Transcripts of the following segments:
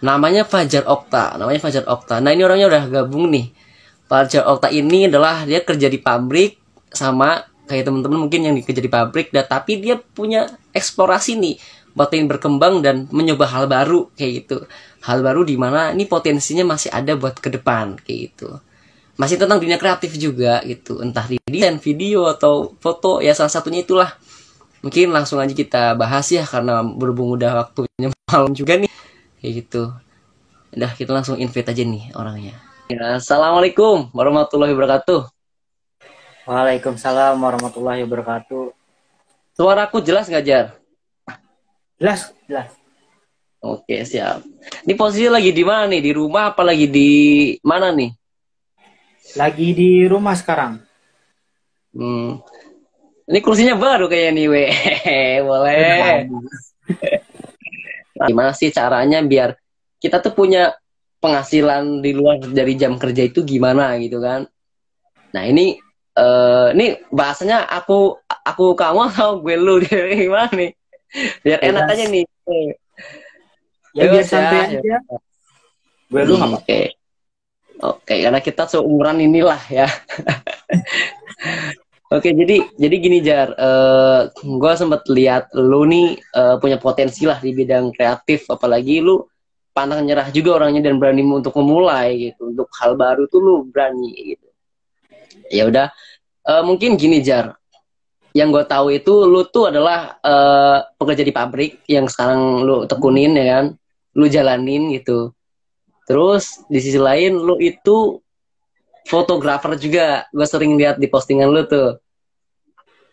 Namanya Fajar Okta. Nah, ini orangnya udah gabung nih. Fajar Okta ini adalah dia kerja di pabrik sama kayak teman-teman mungkin yang kerja di pabrik, dan tapi dia punya eksplorasi nih buat ingin berkembang dan mencoba hal baru kayak gitu. Hal baru di mana ini potensinya masih ada buat ke depan kayak gitu. Masih tentang dunia kreatif juga gitu, entah di desain, video atau foto, ya salah satunya itulah. Mungkin langsung aja kita bahas ya karena berhubung udah waktunya malam juga nih kayak gitu. Udah, kita langsung invite aja nih orangnya. Ya, assalamualaikum warahmatullahi wabarakatuh. Waalaikumsalam warahmatullahi wabarakatuh. Suaraku jelas nggak, Jar? Jelas, jelas. Oke, siap. Ini posisi lagi di mana nih? Di rumah apa lagi di mana nih? Lagi di rumah sekarang. Ini kursinya baru kayak nih, weh. Boleh. Nah, gimana sih caranya biar kita tuh punya penghasilan di luar dari jam kerja itu gimana gitu kan? Nah, ini bahasanya aku kamu atau gue lu gimana nih? Biar enak aja nih. Ya biar santai aja. Gue lu nggak apa-apa. Oke, karena kita seumuran inilah ya. Oke, jadi gini Jar, gue sempat lihat lu nih punya potensi lah di bidang kreatif, apalagi lu pantang nyerah juga orangnya dan berani untuk memulai gitu, untuk hal baru tuh lu berani gitu. Ya udah, mungkin gini Jar, yang gue tahu itu lu tuh adalah pekerja di pabrik yang sekarang lu tekunin ya kan, lu jalanin gitu. Terus di sisi lain lu itu fotografer juga, gue sering lihat di postingan lu tuh.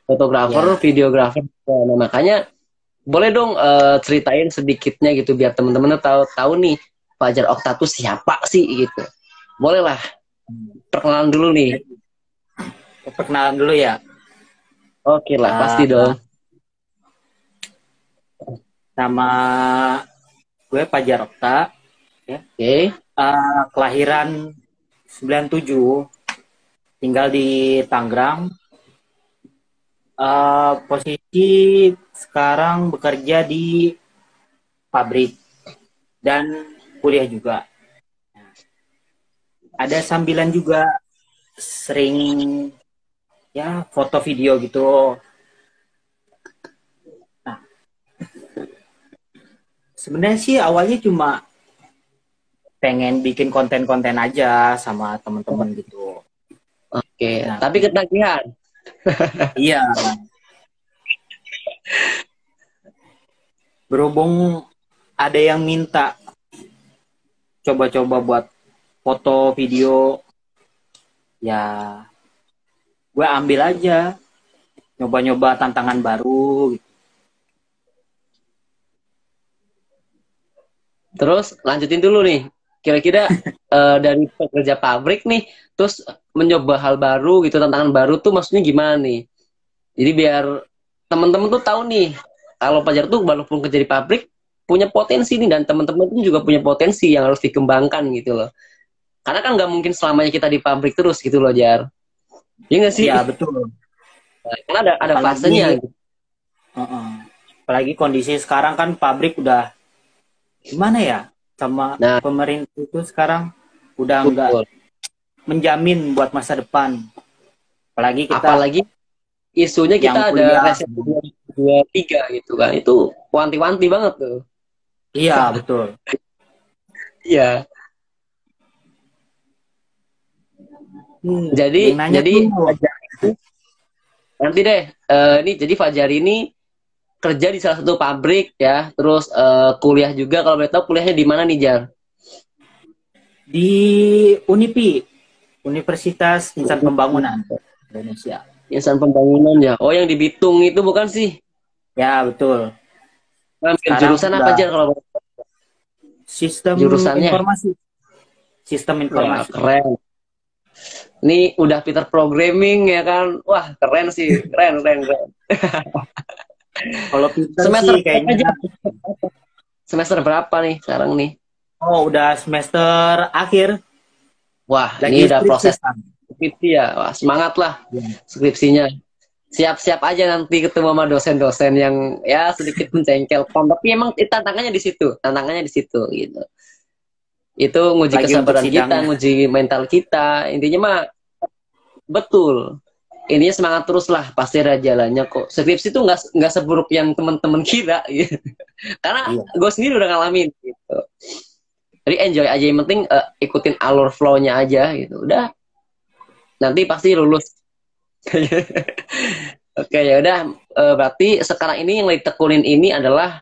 Fotografer, videografer. Nah, makanya boleh dong ceritain sedikitnya gitu biar temen-temen tahu nih Fajar Okta tuh siapa sih gitu. Boleh lah. Perkenalan dulu nih. Perkenalan dulu ya. Oke lah, pasti dong. Nama gue Fajar Okta. Ya. Oke. Kelahiran 97, tinggal di Tangerang. Posisi sekarang bekerja di pabrik dan kuliah juga. Ada sambilan juga sering ya foto video gitu. Nah, sebenarnya sih awalnya cuma pengen bikin konten-konten aja sama temen-temen gitu. Oke, nah, tapi ketagihan. Iya. Berhubung ada yang minta coba-coba buat foto video, ya gue ambil aja, nyoba-nyoba tantangan baru gitu. Terus lanjutin dulu nih. Kira-kira dari pekerja pabrik nih, terus mencoba hal baru gitu, tantangan baru tuh maksudnya gimana nih? Jadi biar teman-teman tuh tahu nih, kalau Fajar tuh walaupun kerja di pabrik, punya potensi nih, dan teman-teman tuh juga punya potensi yang harus dikembangkan gitu loh. Karena kan nggak mungkin selamanya kita di pabrik terus gitu loh, Jar. Iya nggak sih? Iya, betul. Karena ada fasenya gitu. Apalagi kondisi sekarang kan pabrik udah gimana ya? Sama pemerintah itu sekarang udah enggak menjamin buat masa depan. Apalagi isunya kita ada resesi 2023 gitu kan. Itu wanti-wanti banget tuh. Iya, betul. Iya. Jadi nanti deh ini jadi Fajar ini kerja di salah satu pabrik ya, terus kuliah juga. Kalau boleh tahu kuliahnya di mana nih, Jar? Di UNIPI, Universitas Insan Pembangunan Indonesia. Insan Pembangunan ya. Oh, yang di Bitung itu bukan sih? Ya, betul. Jurusan apa, Jar, kalau sistem jurusannya? Informasi. Sistem informasi. Wah, keren. Ini udah Peter programming ya kan? Wah, keren sih, keren. Kalau Peter semester sih kayaknya semester berapa nih sekarang nih? Oh, udah semester akhir. Wah, ini udah proses skripsi ya. Wah, semangat lah skripsinya. Siap-siap aja nanti ketemu sama dosen-dosen yang ya sedikit mencengkelkan. Tapi emang tantangannya di situ gitu. Itu nguji Lagi untuk kesabaran kita, sidangnya. nguji mental kita. Intinya mah betul. Intinya semangat terus lah, pasti ada jalannya kok. Skripsi itu nggak seburuk yang teman-teman kira gitu. Karena Iya. gue sendiri udah ngalamin gitu. Jadi enjoy aja, yang penting ikutin alur flow-nya aja gitu. Udah, nanti pasti lulus. Oke, ya udah. Berarti sekarang ini yang lagi tekunin ini adalah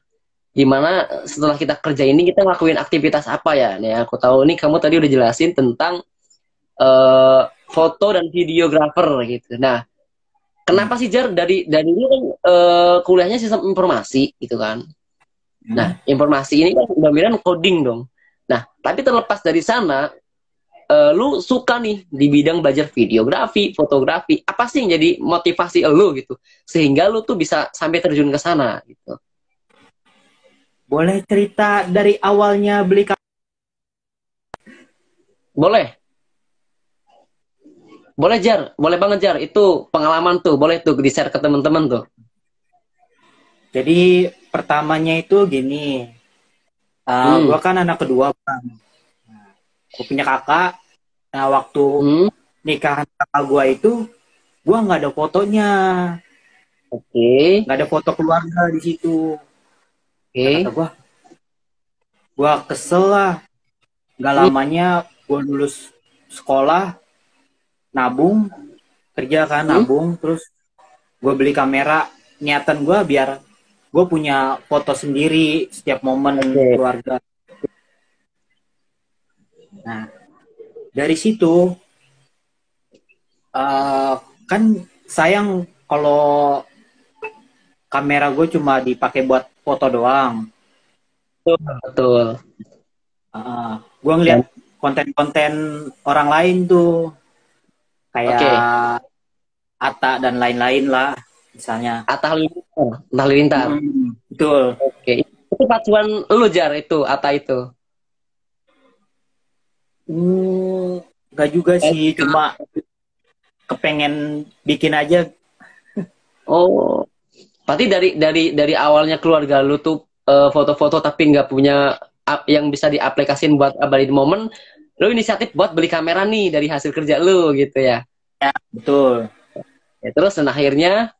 gimana setelah kita kerja ini kita ngelakuin aktivitas apa ya? Nih aku tahu nih kamu tadi udah jelasin tentang foto dan videografer gitu. Nah, kenapa sih Jar dari ini kan kuliahnya sistem informasi gitu kan? Nah, informasi ini kan dominan coding dong. Nah, tapi terlepas dari sana, lu suka nih di bidang belajar videografi, fotografi. Apa sih yang jadi motivasi lu gitu? Sehingga lu tuh bisa sampai terjun ke sana gitu. Boleh cerita dari awalnya beli Boleh. Boleh Jar, boleh banget Jar. Itu pengalaman tuh, boleh tuh di-share ke teman-teman tuh. Jadi pertamanya itu gini, gue kan anak kedua bang, gue punya kakak. Nah waktu nikahan kakak gue itu, gue nggak ada fotonya, nggak ada foto keluarga di situ. Nah, kata gue kesel lah. Gak lamanya gue lulus sekolah, nabung, kerja kan nabung, terus gue beli kamera. Niatan gue biar gue punya foto sendiri setiap momen keluarga. Nah, dari situ kan sayang kalau kamera gue cuma dipakai buat foto doang. Betul. Gue ngeliat konten-konten orang lain tuh kayak Atta dan lain-lain lah, misalnya. Atta Halilintar. Betul. Oke. Itu pacuan lu Jar itu, Atta itu. Gak juga sih, cuma kepengen bikin aja. Oh, berarti dari awalnya keluarga lu tuh foto-foto tapi nggak punya yang bisa diaplikasin buat abadi momen, lu inisiatif buat beli kamera nih dari hasil kerja lu gitu ya. Ya, betul. Ya, terus dan akhirnya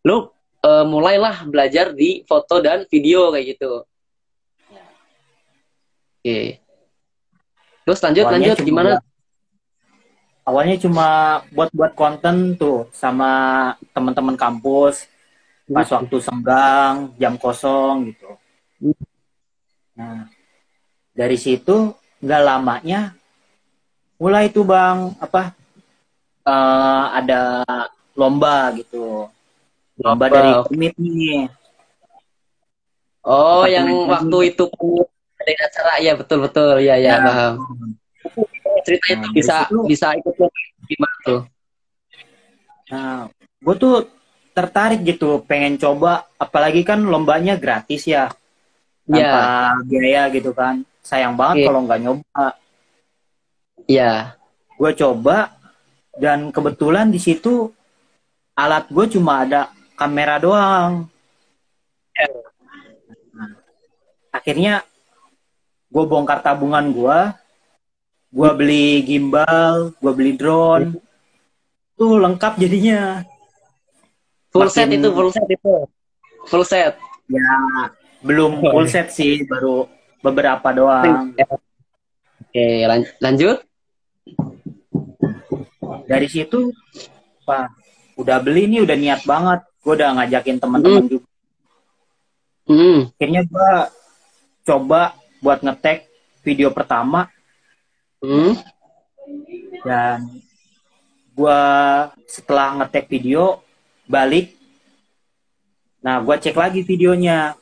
lu mulailah belajar di foto dan video kayak gitu. Oke. Terus lanjut gimana? Awalnya cuma buat konten tuh sama teman-teman kampus pas waktu senggang, jam kosong gitu. Nah, dari situ nggak lamanya mulai tuh bang ada lomba gitu, lomba dari komit nih. Oh, yang waktu itu ada acara ya, betul ya paham. Cerita itu bisa ikut gimana tuh? Nah, gue tuh tertarik gitu, pengen coba, apalagi kan lombanya gratis ya, tanpa biaya gitu kan. Sayang banget kalau nggak nyoba. Iya. Gue coba dan kebetulan di situ alat gue cuma ada kamera doang. Nah, akhirnya gue bongkar tabungan gue beli gimbal, gue beli drone, tuh lengkap jadinya. Full set itu. Full set. Ya, belum full set sih, baru beberapa doang. Oke, lanjut. Dari situ, udah beli nih, udah niat banget. Gue udah ngajakin teman-teman juga. Akhirnya gue coba buat nge-tag video pertama. Dan gue setelah nge-tag video, balik. Nah, gue cek lagi videonya.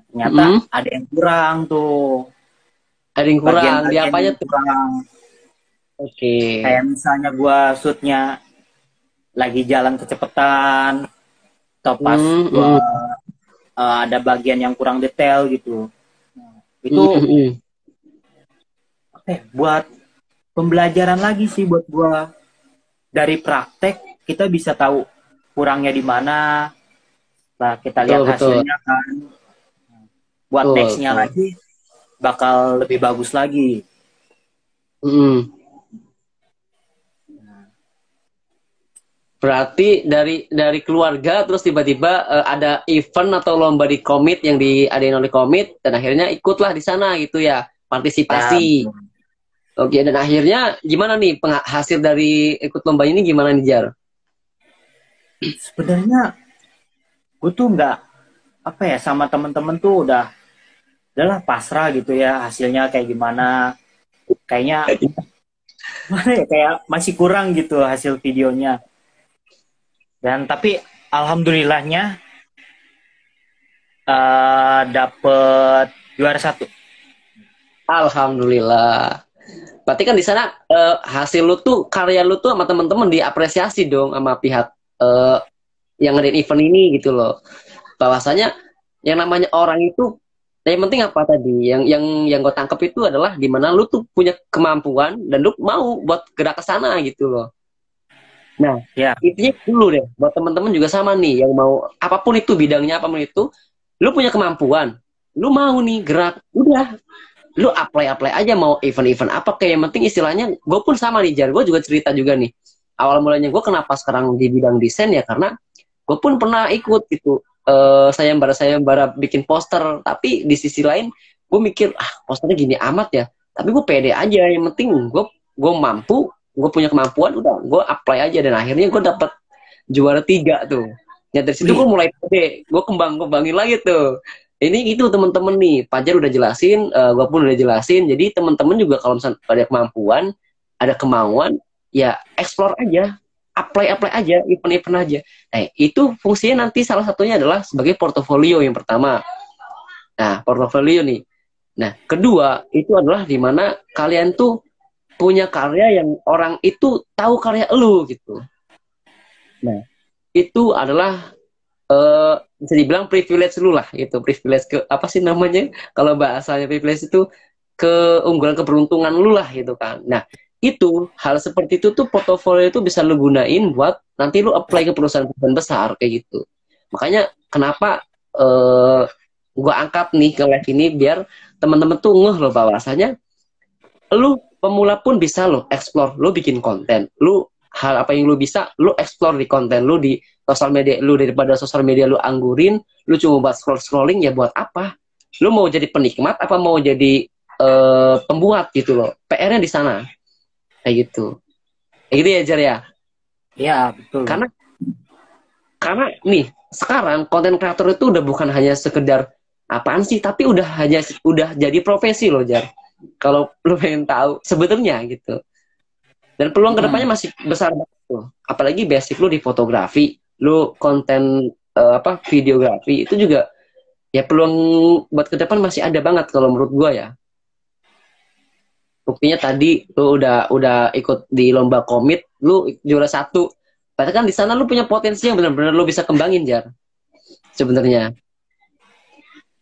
Ternyata ada yang kurang tuh. Ada yang kurang, di apanya tuh? Oke. Kayak misalnya gue shootnya lagi jalan kecepatan, atau pas gue ada bagian yang kurang detail gitu. Nah, itu buat pembelajaran lagi sih buat gue. Dari praktek kita bisa tahu kurangnya di mana. Nah, kita lihat hasilnya kan. Buat nextnya lagi bakal lebih bagus lagi. Mm. Berarti dari keluarga terus tiba-tiba ada event atau lomba di komit yang diadain oleh komit dan akhirnya ikutlah di sana gitu ya, Ya, partisipasi. Oke, dan akhirnya gimana nih hasil dari ikut lomba ini gimana nih Jar? sebenarnya gue tuh nggak apa ya, sama temen-temen tuh udahlah pasrah gitu ya, hasilnya kayak gimana. Kayaknya mana ya, kayak masih kurang gitu hasil videonya. Dan tapi alhamdulillahnya dapet juara satu. Alhamdulillah. Berarti kan di sana hasil lu tuh karya lu tuh sama temen-temen diapresiasi dong sama pihak eh, yang ngadain event ini gitu loh. Bahwasanya yang namanya orang itu yang penting apa tadi? Yang gue tangkap itu adalah di mana lu tuh punya kemampuan dan lu mau buat gerak ke sana gitu loh. Nah, Ya, intinya dulu deh buat teman-teman juga sama nih yang mau apapun itu bidangnya apapun itu, lu punya kemampuan, lu mau nih gerak, udah lu apply aja mau event-event apa kayak yang penting istilahnya gue pun sama nih Jar, gue juga cerita juga nih awal mulanya gue kenapa sekarang di bidang desain ya karena gue pun pernah ikut gitu sayembara bikin poster tapi di sisi lain gue mikir posternya gini amat ya tapi gue pede aja yang penting gue mampu gue punya kemampuan udah gue apply aja dan akhirnya gue dapet juara 3 tuh ya dari situ gue wih, mulai pede gue kembangin lagi tuh ini itu teman-teman nih Pajar udah jelasin gue pun udah jelasin jadi teman-teman juga kalau misalnya ada kemampuan ada kemauan ya explore aja apply aja event-event aja itu fungsinya nanti salah satunya adalah sebagai portofolio yang pertama nah portofolio nih nah kedua itu adalah di mana kalian tuh punya karya yang orang itu tahu karya lu gitu nah itu adalah bisa dibilang privilege lu lah itu privilege ke apa sih namanya kalau bahasanya privilege itu keunggulan keberuntungan lu lah gitu kan nah itu hal seperti itu tuh portofolio itu bisa lu gunain buat nanti lu apply ke perusahaan-perusahaan besar kayak gitu makanya kenapa gua angkat nih ke live ini biar teman-teman tuh ngeh loh bahwasanya lu pemula pun bisa lo explore lu bikin konten lu hal apa yang lu bisa lu explore di konten lu di sosial media lu daripada sosial media lu anggurin lu cuma buat scrolling ya buat apa lu mau jadi penikmat apa mau jadi pembuat gitu loh PR-nya di sana kayak gitu ya Jar ya ya betul. karena nih sekarang konten kreator itu udah bukan hanya sekedar apaan sih tapi udah jadi profesi loh Jar kalau lu pengen tahu sebetulnya gitu dan peluang kedepannya masih besar banget tuh. Apalagi basic lu di fotografi, lu konten apa videografi itu juga ya peluang buat ke depan masih ada banget kalau menurut gua ya. Buktinya tadi lu udah ikut di lomba komit, lu juara 1. Berarti kan di sana lu punya potensi yang benar-benar lu bisa kembangin Jar. Sebenarnya.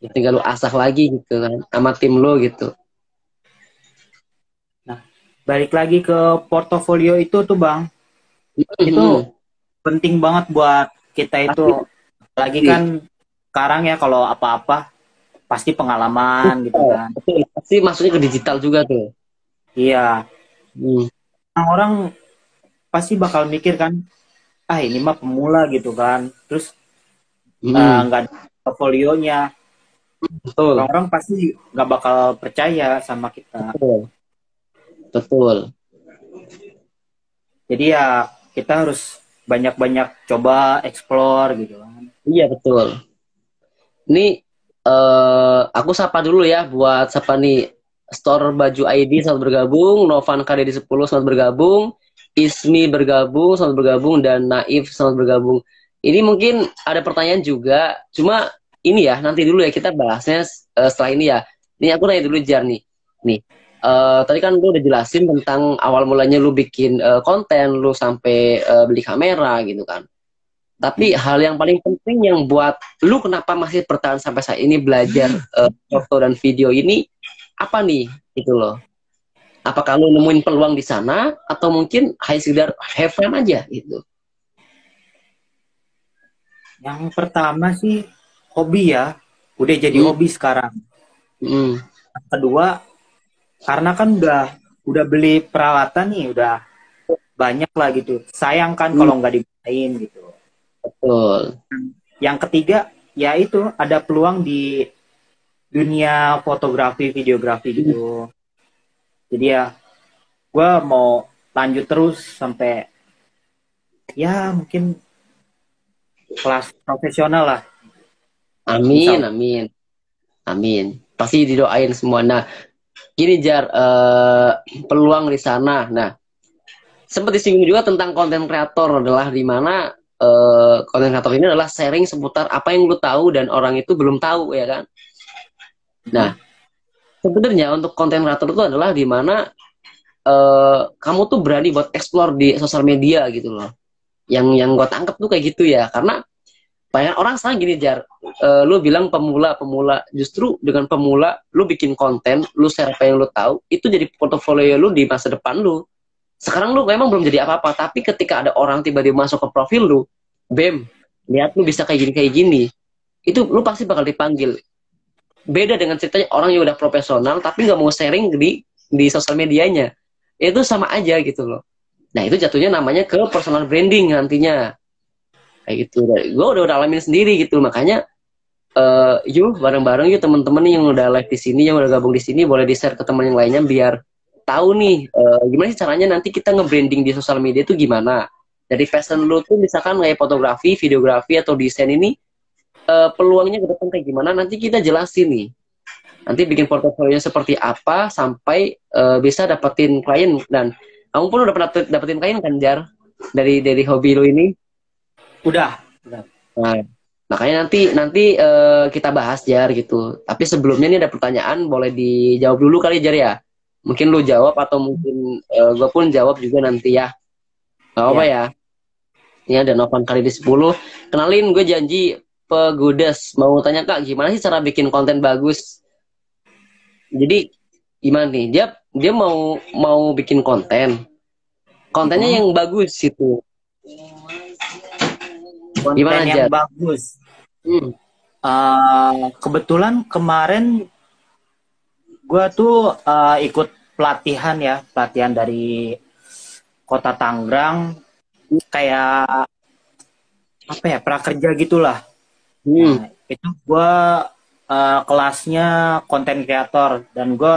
Ya, tinggal lu asah lagi gitu kan sama tim lu gitu. Nah, balik lagi ke portofolio itu tuh Bang, itu penting banget buat kita itu. Pasti, Lagi kan sekarang ya kalau apa-apa pasti pengalaman gitu kan. betul. Pasti masuknya ke digital juga tuh. Iya, Hmm. orang pasti bakal mikir kan, ah ini mah pemula gitu kan. Terus nggak ada portfolionya. Betul. Orang-orang pasti nggak bakal percaya sama kita. Betul. Betul. Jadi ya kita harus banyak-banyak coba explore gitu kan. Iya betul. Ini aku sapa dulu ya buat siapa nih Store Baju ID selamat bergabung, Novan KDD 10 selamat bergabung, Ismi bergabung selamat bergabung dan Naif selamat bergabung. Ini mungkin ada pertanyaan juga, cuma ini ya nanti dulu ya kita bahasnya setelah ini ya. Ini aku nanya dulu Jar nih. Nih, tadi kan lu udah jelasin tentang awal mulanya lu bikin konten, lu sampai beli kamera gitu kan. Tapi hal yang paling penting yang buat lu kenapa masih bertahan sampai saat ini belajar foto dan video ini apa nih gitu loh. Apakah lu nemuin peluang di sana atau mungkin hanya sekedar have fun aja gitu. Yang pertama sih hobi ya, udah jadi hobi sekarang. Hmm. Kedua, karena kan udah beli peralatan nih, udah banyak lah gitu. Sayang kan Hmm, kalau nggak digunain gitu. betul. Yang ketiga, ya itu ada peluang di dunia fotografi, videografi Hmm. gitu. Jadi ya, gue mau lanjut terus sampai ya mungkin kelas profesional lah, insya Amin, Allah. amin, amin. Pasti didoain semua. Nah, gini Jar, peluang di sana. Nah, sempat disinggung juga tentang konten kreator adalah di mana konten kreator ini adalah sharing seputar apa yang lu tahu dan orang itu belum tahu ya kan. Nah, Mhm. sebenarnya untuk konten kreator itu adalah di mana kamu tuh berani buat explore di sosial media gitu loh. Yang gue tangkap tuh kayak gitu ya, karena banyak orang sekarang gini Jar, lu bilang pemula, justru dengan pemula lu bikin konten, lu share apa yang lu tahu, itu jadi portofolio lu di masa depan lu. Sekarang lu memang belum jadi apa-apa, tapi ketika ada orang tiba-tiba masuk ke profil lu, bem, lihat lu bisa kayak gini, itu lu pasti bakal dipanggil. Beda dengan ceritanya orang yang udah profesional tapi nggak mau sharing di sosial medianya, itu sama aja gitu loh. Nah itu jatuhnya namanya ke personal branding nantinya, kayak gitu. Gue udah alamin sendiri gitu, makanya yuk bareng-bareng yuk teman-teman yang udah live di sini, yang udah gabung di sini, boleh di share ke teman yang lainnya biar tahu nih gimana sih caranya nanti kita nge-branding di sosial media itu gimana. Dari passion lu tuh misalkan kayak fotografi, videografi atau desain ini, peluangnya ke depan kayak gimana nanti kita jelasin nih. Nanti bikin portofolionya seperti apa sampai bisa dapetin klien. Dan kamu pun udah pernah dapetin klien kan Jar, dari hobi lu ini. Udah, udah. Nah, makanya nanti nanti kita bahas Jar gitu. Tapi sebelumnya nih ada pertanyaan, boleh dijawab dulu kali Jar ya. Mungkin lu jawab atau mungkin gue pun jawab juga nanti ya. Gak apa Ya. ya. Ini ada Novan kali di 10. Kenalin, gue janji Pegudes. Mau tanya Kak, gimana sih cara bikin konten bagus? Jadi gimana nih? Dia dia mau mau bikin konten. Kontennya Mhm. yang bagus itu. Konten Gimana yang Jar? bagus. Hmm. Kebetulan kemarin gue tuh ikut pelatihan ya, pelatihan dari Kota Tangerang, kayak apa ya, prakerja gitulah. Hmm. Nah, itu gue kelasnya konten kreator dan gue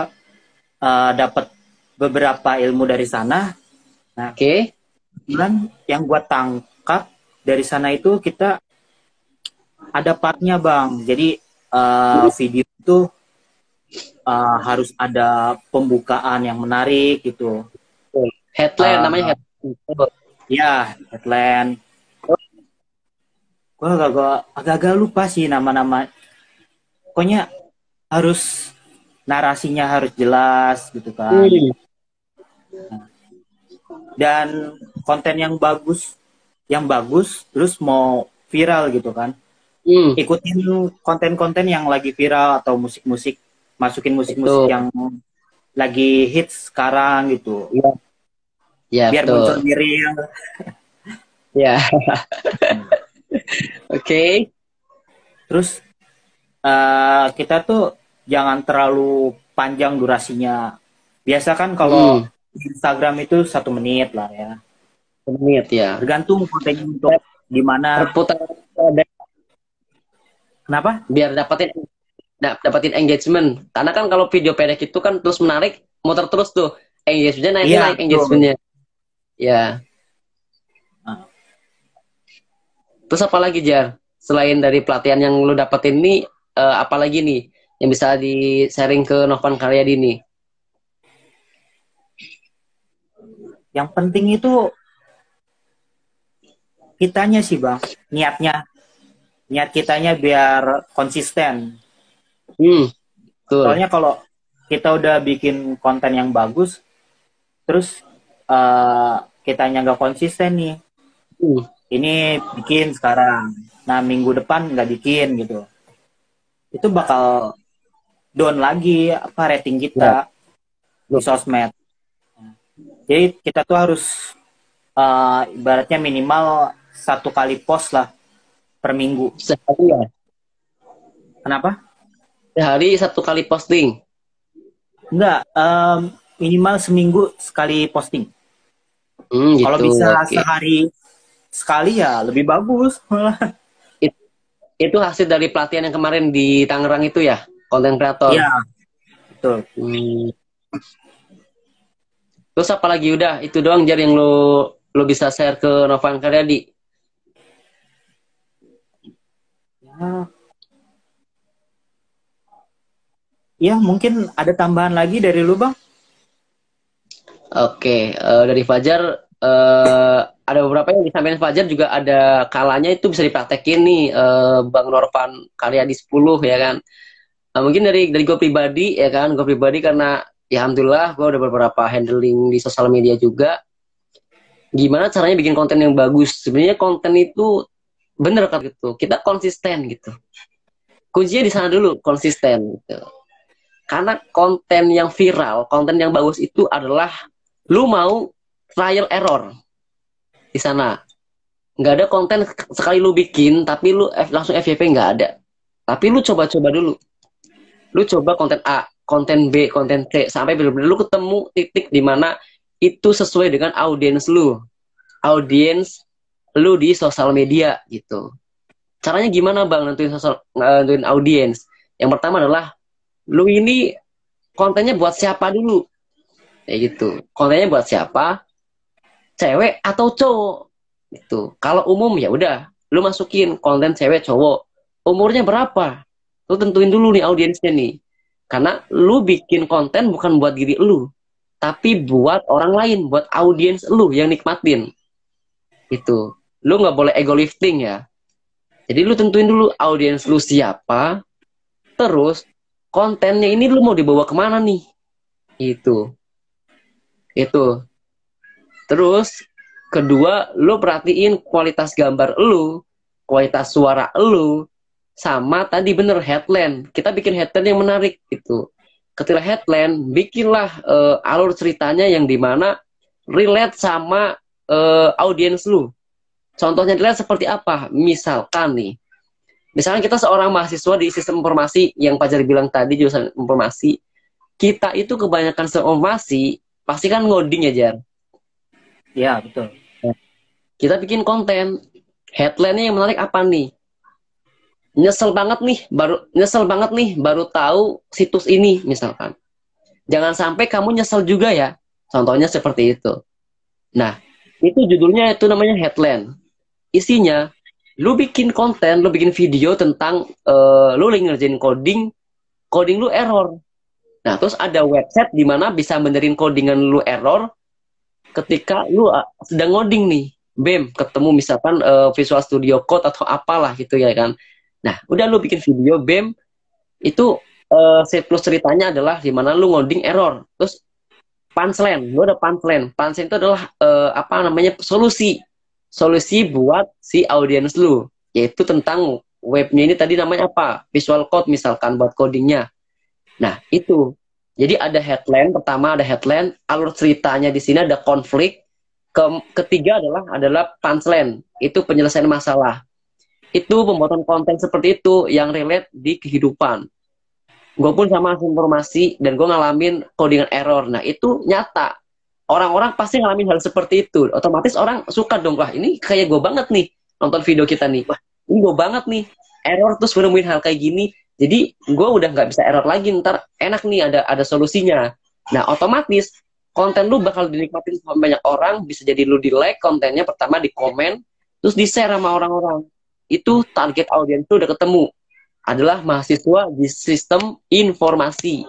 dapat beberapa ilmu dari sana. Nah, Oke. Okay. kebetulan yang gue tangkap dari sana itu kita ada partnya bang. Jadi video itu harus ada pembukaan yang menarik gitu. Headline namanya Uh, headline. ya, headline. Gue agak-agak lupa sih nama-nama. Pokoknya harus narasinya harus jelas gitu kan. Hmm. Dan konten yang bagus, terus mau viral gitu kan. Hmm. Ikutin konten-konten yang lagi viral atau musik-musik, masukin musik-musik Betul. yang lagi hits sekarang gitu. Ya, ya Biar muncul betul. di reel. Ya. Oke. Okay. Terus kita tuh jangan terlalu panjang durasinya. Biasa kan kalau Hmm. Instagram itu 1 menit lah ya. Menit ya. Tergantung kontennya untuk di mana. Berputar Kenapa? biar dapatin engagement. Karena kan kalau video pendek itu kan terus menarik, muter terus tuh. Engagementnya naik Iya, naik betul. engagementnya. Ya. Nah, Terus apa lagi Jar? Selain dari pelatihan yang lu dapetin ini, apa lagi nih yang bisa di sharing ke Novan Karyadi nih? yang penting itu kitanya sih bang, niat kitanya biar konsisten. Hmm. Betul. Soalnya kalau kita udah bikin konten yang bagus, terus kitanya nggak konsisten nih, Hmm. ini bikin sekarang, nah minggu depan nggak bikin gitu, itu bakal down lagi apa rating Ya. kita di sosmed. Jadi kita tuh harus ibaratnya minimal 1 kali post lah per minggu. Sehari ya. Kenapa? Sehari 1 kali posting. Enggak, minimal seminggu sekali posting. Kalau Gitu. bisa Oke. sehari sekali ya lebih bagus. It- itu hasil dari pelatihan yang kemarin di Tangerang itu ya, konten kreator. Iya, betul. Hmm. Terus apa lagi udah itu doang Jar yang lo bisa share ke Novan Karyadi. Ya, ya mungkin ada tambahan lagi dari lu Bang. Oke, dari Fajar ada beberapa yang disampaikan Fajar juga ada kalanya itu bisa dipraktekin nih Bang Norvan Karyadi 10 ya kan. Nah, mungkin dari gue pribadi ya kan, gue pribadi karena ya alhamdulillah gue udah beberapa handling di sosial media juga. Gimana caranya bikin konten yang bagus? Sebenarnya konten itu bener kan gitu. Kita konsisten gitu. Kuncinya di sana dulu, konsisten gitu. Karena konten yang viral, konten yang bagus itu adalah lu mau trial error di sana. Nggak ada konten sekali lu bikin, tapi lu langsung FYP nggak ada. Tapi lu coba-coba dulu. Lu coba konten A, konten B, konten C, sampai benar-benar lu ketemu titik di mana itu sesuai dengan audiens lu. Audiens lu di sosial media gitu. Caranya gimana Bang nentuin audiens? Yang pertama adalah lu ini kontennya buat siapa dulu? Kayak gitu. Kontennya buat siapa? Cewek atau cowok? Itu. Kalau umum ya udah, lu masukin konten cewek cowok. Umurnya berapa? Lu tentuin dulu nih audiensnya nih. Karena lu bikin konten bukan buat diri lu, tapi buat orang lain, buat audiens lu yang nikmatin. Itu. Lu nggak boleh ego lifting ya. Jadi lu tentuin dulu audiens lu siapa, terus kontennya ini lu mau dibawa kemana nih? Itu. Itu. Terus kedua, lu perhatiin kualitas gambar lu, kualitas suara lu, sama tadi bener headline. Kita bikin headline yang menarik gitu. Ketika headline, bikinlah alur ceritanya yang dimana relate sama audiens lu. Contohnya relate seperti apa? Misalkan nih, misalkan kita seorang mahasiswa di sistem informasi yang Pak Jari bilang tadi jurusan informasi, kita itu kebanyakan informasi pasti kan ngoding ya Jar. Ya, betul. Kita bikin konten, headline-nya yang menarik apa nih? Nyesel banget nih baru tahu situs ini misalkan. Jangan sampai kamu nyesel juga ya. Contohnya seperti itu. Nah, itu judulnya itu namanya headline. Isinya lu bikin konten, lu bikin video tentang lu lagi ngerjain coding, coding lu error. Nah, terus ada website di mana bisa benerin codingan lu error ketika lu sedang ngoding nih. BEM ketemu misalkan Visual Studio Code atau apalah gitu ya kan. Nah, udah lu bikin video BEM itu plus ceritanya adalah di mana lu ngoding error. Terus punchline, lu ada punchline. Punchline itu adalah apa namanya solusi. Solusi buat si audiens lu, yaitu tentang webnya ini tadi namanya apa? Visual Code misalkan buat codingnya. Nah, itu. Jadi ada headline, pertama ada headline, alur ceritanya di sini ada konflik. Ketiga adalah punchline, itu penyelesaian masalah. Itu pembuatan konten seperti itu yang relate di kehidupan. Gue pun sama informasi dan gue ngalamin codingan error. Nah, itu nyata. Orang-orang pasti ngalamin hal seperti itu. Otomatis orang suka dong, wah ini kayak gue banget nih nonton video kita nih. Wah, ini gue banget nih. Error terus gue nemuin hal kayak gini. Jadi gue udah nggak bisa error lagi, ntar enak nih ada solusinya. Nah, otomatis konten lu bakal dinikmatin sama banyak orang, bisa jadi lu di like kontennya, pertama di komen, terus di share sama orang-orang. Itu target audiens tuh udah ketemu, adalah mahasiswa di sistem informasi.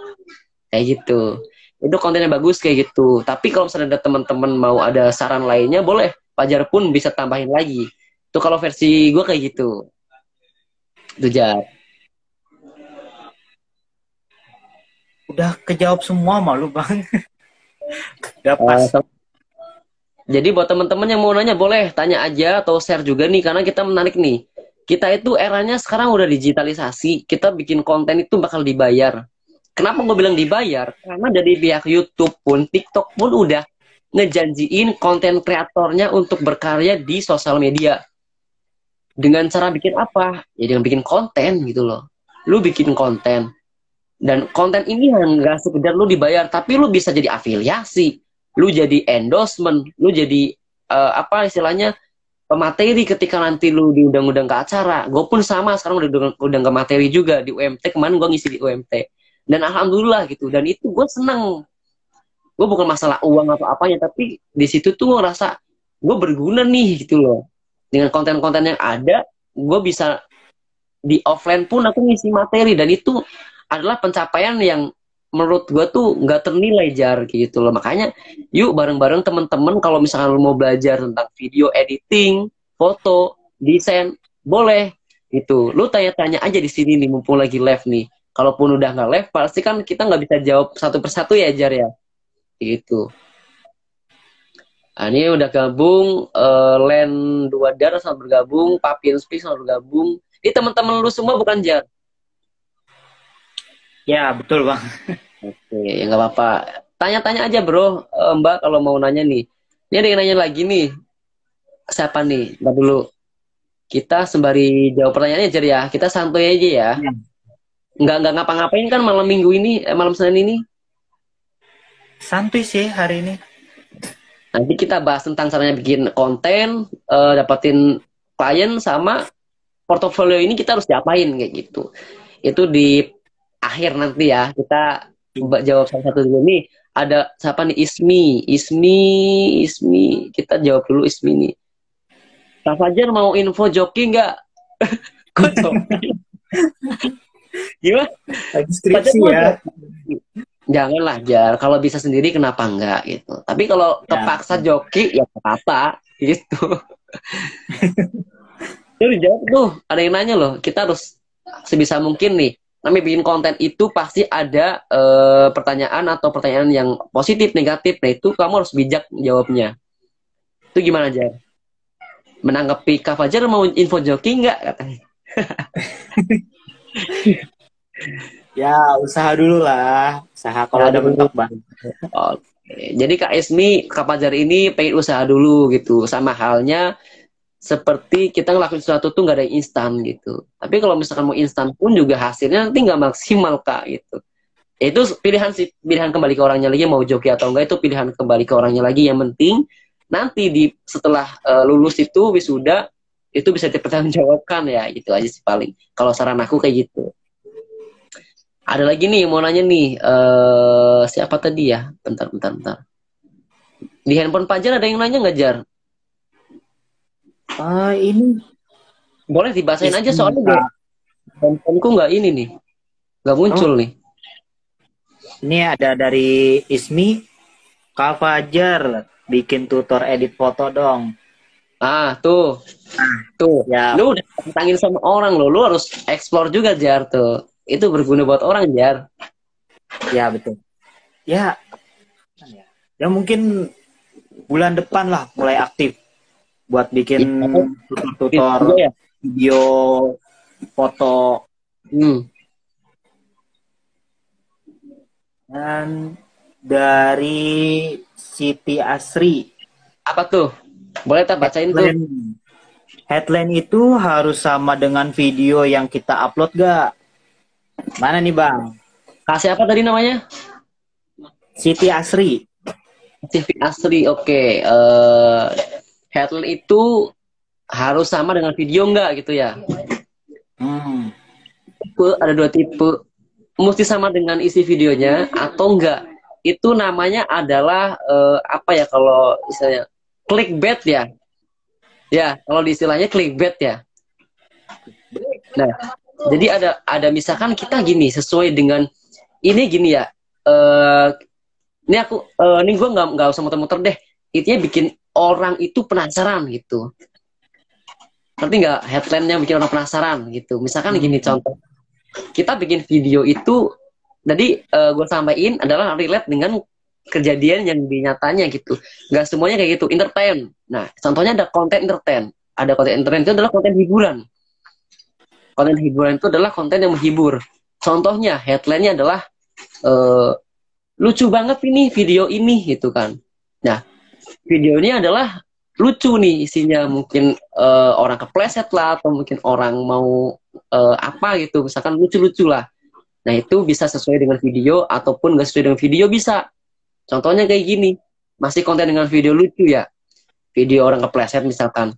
Kayak gitu. Itu kontennya bagus kayak gitu. Tapi kalau misalnya ada teman-teman mau ada saran lainnya, boleh. Fajar pun bisa tambahin lagi. Itu kalau versi gue kayak gitu. Itu Jar. Udah kejawab semua malu Bang. Udah pas. Jadi buat teman-teman yang mau nanya boleh tanya aja atau share juga nih karena kita menarik nih. Kita itu eranya sekarang udah digitalisasi. Kita bikin konten itu bakal dibayar. Kenapa gue bilang dibayar? Karena dari pihak YouTube pun, TikTok pun udah ngejanjiin konten kreatornya untuk berkarya di sosial media. Dengan cara bikin apa? Ya dengan bikin konten gitu loh. Lu bikin konten. Dan konten ini nggak sekedar lu dibayar, tapi lu bisa jadi afiliasi, lu jadi endorsement, lu jadi apa istilahnya pemateri ketika nanti lu diundang-undang ke acara. Gue pun sama sekarang udah undang ke materi juga di UMT, kemarin gue ngisi di UMT. Dan alhamdulillah gitu. Dan itu gue seneng. Gue bukan masalah uang atau apanya, tapi di situ tuh gue ngerasa gue berguna nih gitu loh. Dengan konten-konten yang ada, gue bisa di offline pun aku ngisi materi, dan itu adalah pencapaian yang menurut gue tuh nggak ternilai jar gitu loh. Makanya yuk bareng-bareng temen-temen kalau misalkan lu mau belajar tentang video editing, foto, desain, boleh gitu. Lu tanya-tanya aja di sini nih mumpung lagi live nih. Kalaupun udah nggak live pasti kan kita nggak bisa jawab satu persatu ya jar ya gitu. Nah, ini udah gabung Len 2 Dar sama bergabung, Papin Speak sama bergabung. Ini teman-teman lu semua bukan jar? Ya, betul Bang. Oke, ya nggak apa-apa. Tanya-tanya aja bro, Mbak kalau mau nanya nih. Ini ada yang nanya lagi nih. Siapa nih? Mbak dulu. Kita sembari jawab pertanyaannya aja ya. Kita santuy aja ya. Ya. Nggak ngapa-ngapain kan malam minggu ini, malam Senin ini. Santuy sih hari ini. Nanti kita bahas tentang caranya bikin konten, dapetin klien sama portofolio ini kita harus diapain kayak gitu. Itu di akhir nanti ya. Kita coba jawab salah satu dulu nih. Ada siapa nih? Ismi. Kita jawab dulu Ismi nih. Kak Fajar mau info joki nggak? Kok joki? Gimana? Lagi skripsi ya. Janganlah Jar. Kalau bisa sendiri kenapa enggak gitu. Tapi kalau kepaksa joki ya apa-apa gitu. Jadi jawab tuh. Ada yang nanya loh. Kita harus sebisa mungkin nih. Namanya bikin konten itu pasti ada pertanyaan atau pertanyaan yang positif, negatif. Nah itu kamu harus bijak jawabnya. Itu gimana Jar? Menanggapi Kak Fajar mau info joki nggak katanya? Ya usaha dulu lah. Usaha kalau ada mentok Bang. Oke. Jadi Kak Ismi, Kak Fajar ini pengen usaha dulu gitu. Sama halnya seperti kita ngelakuin sesuatu tuh nggak ada yang instan gitu. Tapi kalau misalkan mau instan pun juga hasilnya nanti nggak maksimal Kak gitu. Itu pilihan sih, pilihan kembali ke orangnya lagi mau joki atau enggak itu pilihan kembali ke orangnya lagi. Yang penting nanti setelah lulus itu wisuda itu bisa dipertanggungjawabkan ya gitu aja sih paling. Kalau saran aku kayak gitu. Ada lagi nih mau nanya nih siapa tadi ya? Bentar. Di handphone Fajar ada yang nanya nggak Jar? Ini Boleh dibahasain aja soalnya handphoneku nggak ini nih, nggak muncul nih. Ini ada dari Ismi. Kak Fajar bikin tutor edit foto dong. Tuh Ya. lu udah tantangin sama orang lu harus explore juga Jar tuh, itu berguna buat orang Jar. Ya betul. Ya mungkin bulan depan lah mulai aktif buat bikin tutor ya. video foto. Dan dari Siti Asri. Apa tuh? Boleh tak bacain tuh? Headline itu harus sama dengan video yang kita upload gak? Mana nih Bang? Kasih apa tadi namanya? Siti Asri. Siti Asri, oke. Headline itu harus sama dengan video nggak gitu ya? Ada 2 tipe. Mesti sama dengan isi videonya atau enggak. Itu namanya adalah apa ya kalau misalnya clickbait ya. Ya, kalau di istilahnya clickbait ya. Nah, jadi ada misalkan kita gini sesuai dengan ini gini ya. Ini gue nggak usah muter-muter deh. Intinya bikin orang itu penasaran gitu. Ngerti nggak? Headline-nya bikin orang penasaran gitu. Misalkan gini contoh. Kita bikin video itu, tadi gue sampaikan adalah relate dengan kejadian yang dinyatanya gitu. Gak semuanya kayak gitu. Entertain. Nah, contohnya ada konten entertain. Ada konten entertain itu adalah konten hiburan. Konten hiburan itu adalah konten yang menghibur. Contohnya, headline-nya adalah lucu banget ini video ini gitu kan. Nah, video ini adalah lucu nih isinya, mungkin orang kepleset lah atau mungkin orang mau apa gitu, misalkan lucu-lucu lah. Nah, itu bisa sesuai dengan video ataupun nggak sesuai dengan video bisa. Contohnya kayak gini, masih konten dengan video lucu ya. Video orang kepleset misalkan.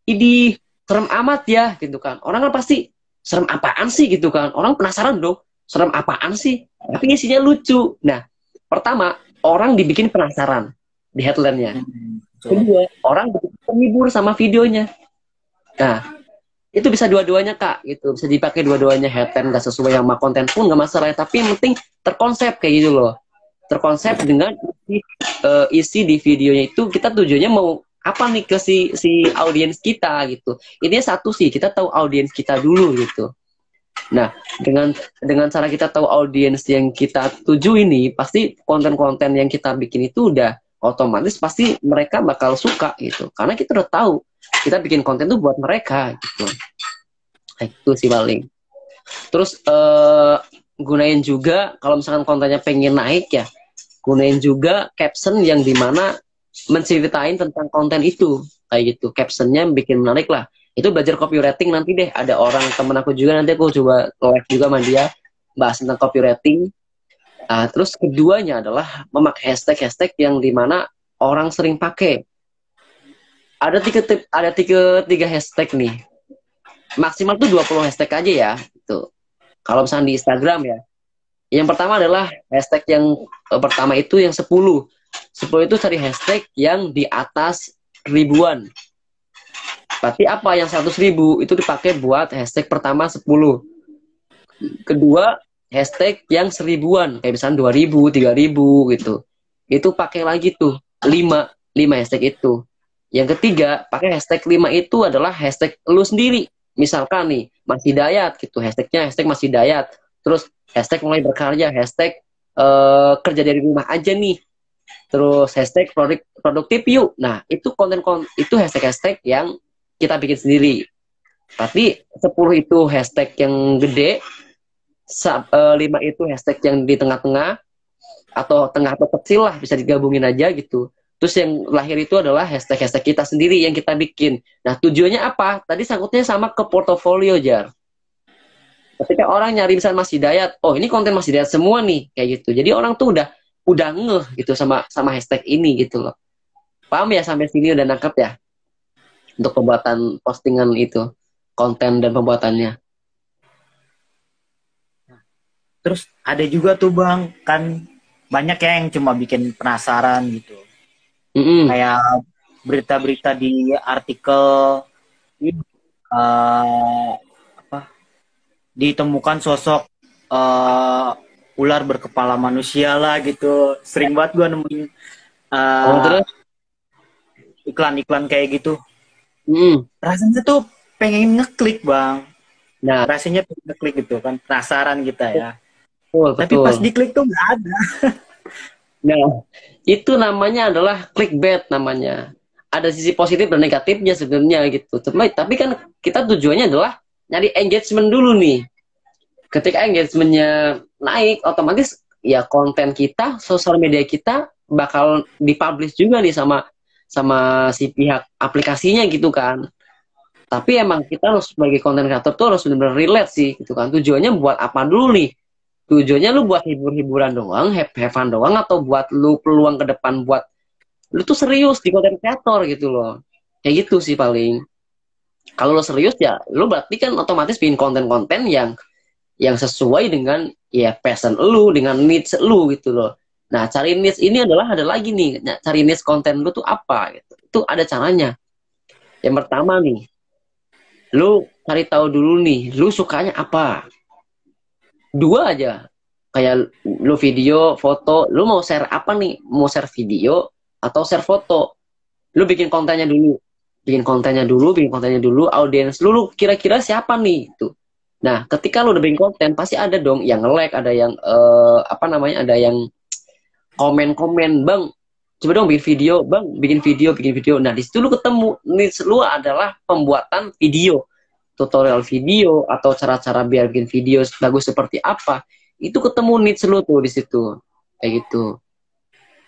Ini serem amat ya gitu kan. Orang kan pasti serem apaan sih gitu kan. Orang penasaran dong, serem apaan sih? Tapi isinya lucu. Nah, pertama, orang dibikin penasaran di headline-nya. Kedua, orang terhibur sama videonya. Nah, itu bisa dua-duanya Kak, gitu. Bisa dipakai dua-duanya, headline nggak sesuai sama konten pun nggak masalah. Tapi yang penting terkonsep kayak gitu loh. Terkonsep dengan isi di videonya itu kita tujuannya mau apa nih ke si audiens kita gitu. Ini satu sih, kita tahu audiens kita dulu gitu. Nah, dengan cara kita tahu audiens yang kita tuju ini, pasti konten-konten yang kita bikin itu udah otomatis pasti mereka bakal suka gitu. Karena kita udah tahu kita bikin konten itu buat mereka gitu. Nah, itu sih paling. Terus gunain juga kalau misalkan kontennya pengen naik ya, gunain juga caption yang dimana menceritain tentang konten itu kayak gitu. Captionnya bikin menarik lah. Itu belajar copywriting nanti deh. Ada orang temen aku juga, nanti aku coba live juga sama dia bahas tentang copywriting. Terus keduanya adalah memakai hashtag yang dimana orang sering pakai. Ada tiga hashtag nih. Maksimal tuh 20 hashtag aja ya. Gitu. Kalau misalnya di Instagram ya. Yang pertama adalah hashtag yang pertama itu yang 10. 10 itu cari hashtag yang di atas ribuan. Berarti apa yang 100.000 itu dipakai buat hashtag pertama 10. Kedua, hashtag yang 1000-an. Kayak misalnya 2000, 3000 gitu. Itu pakai lagi tuh 5 hashtag itu. Yang ketiga, pakai hashtag 5 itu adalah hashtag lu sendiri. Misalkan nih, masih dayat gitu. Hashtagnya hashtag masih dayat. Terus hashtag mulai berkarya, hashtag kerja dari rumah aja nih. Terus hashtag produktif yuk. Nah, itu itu hashtag yang kita bikin sendiri. Tapi 10 itu hashtag yang gede, 5 itu hashtag yang di tengah-tengah, atau tengah atau kecil lah, bisa digabungin aja gitu. Terus yang lahir itu adalah hashtag kita sendiri yang kita bikin. Nah, tujuannya apa? Tadi sangkutnya sama ke portofolio, Jar. Ketika orang nyari misalnya Mas Hidayat, oh ini konten Mas Hidayat semua nih, kayak gitu. Jadi orang tuh udah ngeh gitu sama hashtag ini gitu loh. Paham ya sampai sini udah nangkep ya? Untuk pembuatan postingan itu, konten dan pembuatannya. Terus ada juga tuh Bang, kan banyak ya yang cuma bikin penasaran gitu. Kayak berita-berita di artikel ditemukan sosok ular berkepala manusia lah gitu. Sering banget gue nemuin iklan-iklan kayak gitu. Rasanya tuh pengen ngeklik Bang. Nah, rasanya pengen ngeklik gitu kan, penasaran kita ya. Tapi pas diklik tuh nggak ada. Nah, itu namanya adalah clickbait namanya. Ada sisi positif dan negatifnya sebenarnya gitu. Tapi kan kita tujuannya adalah nyari engagement dulu nih. Ketika engagementnya naik, otomatis ya konten kita, sosial media kita bakal dipublish juga nih sama si pihak aplikasinya gitu kan. Tapi emang kita harus sebagai konten kreator tuh harus benar-benar relate sih gitu kan. Tujuannya buat apa dulu nih? Tujuannya lu buat hibur-hiburan doang, have fun doang, atau buat lu peluang ke depan buat lu tuh serius di konten kreator gitu loh. Kayak gitu sih paling. Kalau lu serius ya, lu berarti kan otomatis bikin konten-konten yang sesuai dengan ya passion lu, dengan needs lu gitu loh. Nah, cari needs ini ada lagi nih. Cari needs konten lu tuh apa gitu. Itu ada caranya. Yang pertama nih, lu cari tahu dulu nih, lu sukanya apa. 2 aja. Kayak lu video, foto, lu mau share apa nih? Mau share video atau share foto? Lu bikin kontennya dulu. Bikin kontennya dulu, audiens lu kira-kira siapa nih itu. Nah, ketika lu udah bikin konten, pasti ada dong yang nge-like, ada yang ada yang komen-komen, "Bang, coba dong bikin video, Bang, bikin video." Nah, di situ lu ketemu niche lu adalah pembuatan video. Tutorial video atau cara-cara biar bikin video bagus seperti apa, itu ketemu niche lu tuh di situ kayak gitu.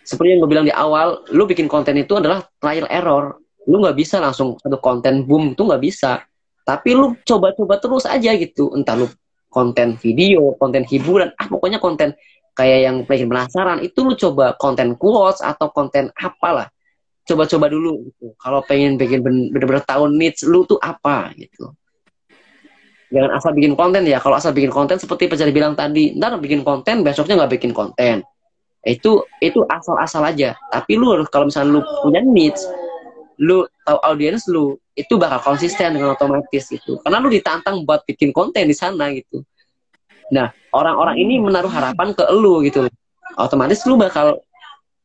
Seperti yang gue bilang di awal, lu bikin konten itu adalah trial error. Lu nggak bisa langsung satu konten boom, itu nggak bisa. Tapi lu coba-coba terus aja gitu. Entah lu konten video, konten hiburan, pokoknya konten kayak yang bikin penasaran, itu lu coba konten quotes atau konten apalah. Coba-coba dulu gitu. Kalau pengen bikin bener-bener tahu needs lu tuh apa gitu. Jangan asal bikin konten ya. Kalau asal bikin konten seperti Pencari bilang tadi, ntar bikin konten besoknya nggak bikin konten. Itu asal-asal aja. Tapi lu harus, kalau misalnya lu punya needs, lu tahu audiens lu, itu bakal konsisten dengan otomatis gitu. Karena lu ditantang buat bikin konten di sana gitu. Nah, orang-orang ini menaruh harapan ke lu gitu. Otomatis lu bakal,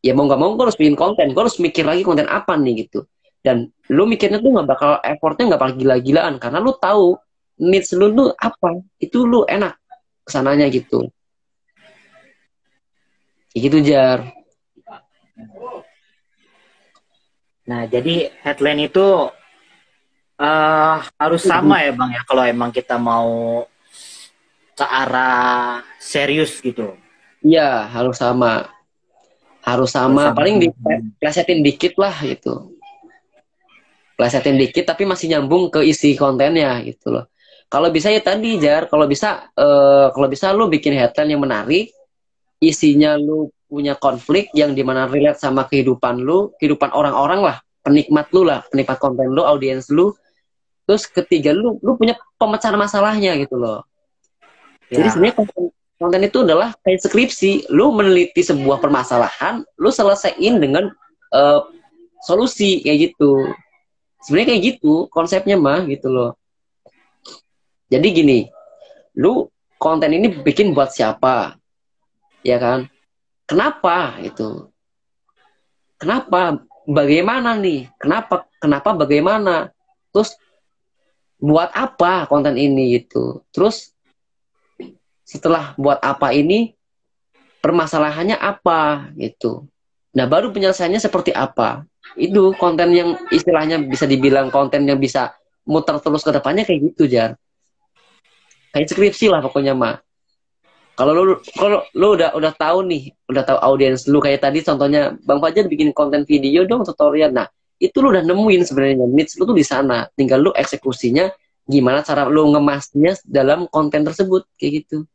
ya mau nggak mau gue harus bikin konten, gue harus mikir lagi konten apa nih gitu. Dan lu mikirnya tuh nggak bakal, effortnya nggak bakal gila-gilaan, karena lu tahu needs lu tuh apa, itu lu enak kesananya gitu. Kayak gitu, Jar. Nah, jadi headline itu harus sama ya Bang ya, kalau emang kita mau ke arah serius gitu. Iya, harus sama. Harus sama, paling diplesetin dikit lah gitu. Plesetin dikit tapi masih nyambung ke isi kontennya gitu loh. Kalau bisa ya tadi, Jar, kalau bisa lu bikin headline yang menarik, isinya lu punya konflik yang dimana relate sama kehidupan lu, kehidupan orang-orang lah, penikmat lu lah, penikmat konten lu, audiens lu. Terus ketiga, lu punya pemecahan masalahnya gitu loh. Jadi sebenarnya konten itu adalah kayak skripsi. Lu meneliti sebuah permasalahan, lu selesaiin dengan solusi kayak gitu. Sebenarnya kayak gitu konsepnya mah gitu loh. Jadi gini, lu konten ini bikin buat siapa? Ya kan? Kenapa itu? Kenapa? Bagaimana nih? Kenapa bagaimana? Terus buat apa konten ini gitu? Terus setelah buat apa ini, permasalahannya apa gitu. Nah, baru penyelesaiannya seperti apa. Itu konten yang istilahnya bisa dibilang konten yang bisa muter terus ke depannya kayak gitu, Jar. Kayak skripsi lah pokoknya mah. Kalau lu udah tahu nih, udah tahu audiens lu, kayak tadi contohnya Bang Fajar bikin konten video dong, tutorial. Nah, itu lu udah nemuin sebenarnya needs lu tuh di sana. Tinggal lu eksekusinya gimana cara lu ngemasnya dalam konten tersebut kayak gitu.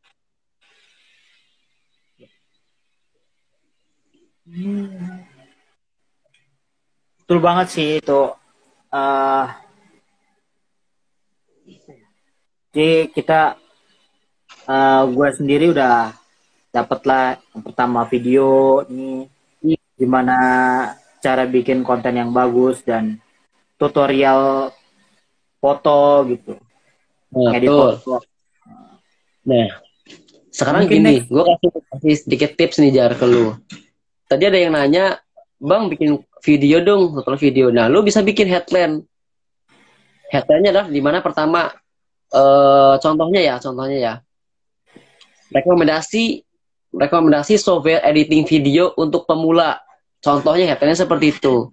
Betul banget sih itu. Jadi kita gue sendiri udah dapet lah yang pertama video ini gimana cara bikin konten yang bagus dan tutorial foto gitu. Edit foto. Nah, sekarang gini, gue kasih sedikit tips nih, Jar, ke lu. Tadi ada yang nanya, Bang bikin video dong, tutorial video. Nah, lu bisa bikin headline. Headline-nya adalah dimana pertama, contohnya ya, rekomendasi software editing video untuk pemula. Contohnya headline-nya seperti itu.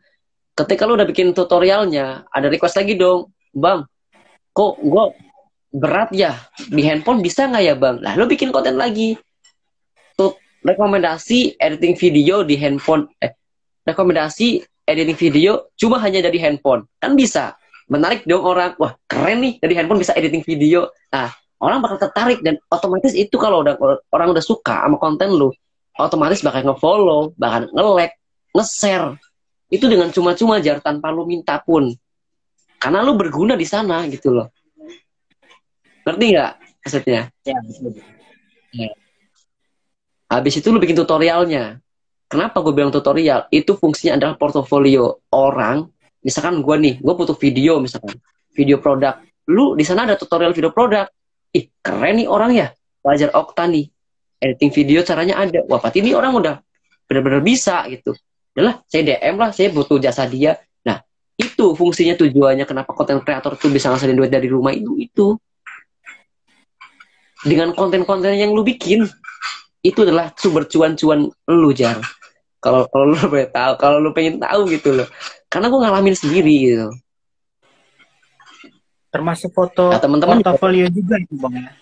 Ketika lu udah bikin tutorialnya, ada request lagi dong, Bang, kok gue berat ya di handphone, bisa nggak ya Bang? Lah lu bikin konten lagi. Tuh, rekomendasi editing video di handphone. Rekomendasi editing video cuma hanya dari handphone. Kan bisa. Menarik dong orang. Wah, keren nih, dari handphone bisa editing video. Nah, orang bakal tertarik dan otomatis itu kalau orang udah suka sama konten lu, otomatis bakal nge-follow, bakal nge-like, nge-share. Itu dengan cuma-cuma, Jar, tanpa lu minta pun. Karena lu berguna di sana gitu loh. Ngerti nggak maksudnya? Ya. Habis itu lu bikin tutorialnya. Kenapa gue bilang tutorial? Itu fungsinya adalah portofolio orang. Misalkan gue nih, gue butuh video misalkan. Video produk. Lu di sana ada tutorial video produk. Ih, keren nih orang ya. Fajar Okta nih. Editing video caranya ada. Wah, berarti ini orang udah benar-benar bisa gitu. Udahlah, saya DM lah, saya butuh jasa dia. Nah, itu fungsinya, tujuannya kenapa konten kreator tuh bisa ngasilin duit dari rumah itu. Dengan konten-konten yang lu bikin, itu adalah sumber cuan-cuan lu, Jar. Kalau lu boleh tahu, kalau lu pengen tahu gitu loh. Karena gue ngalamin sendiri gitu. Termasuk foto, nah, teman-teman portofolio juga itu Bang ya.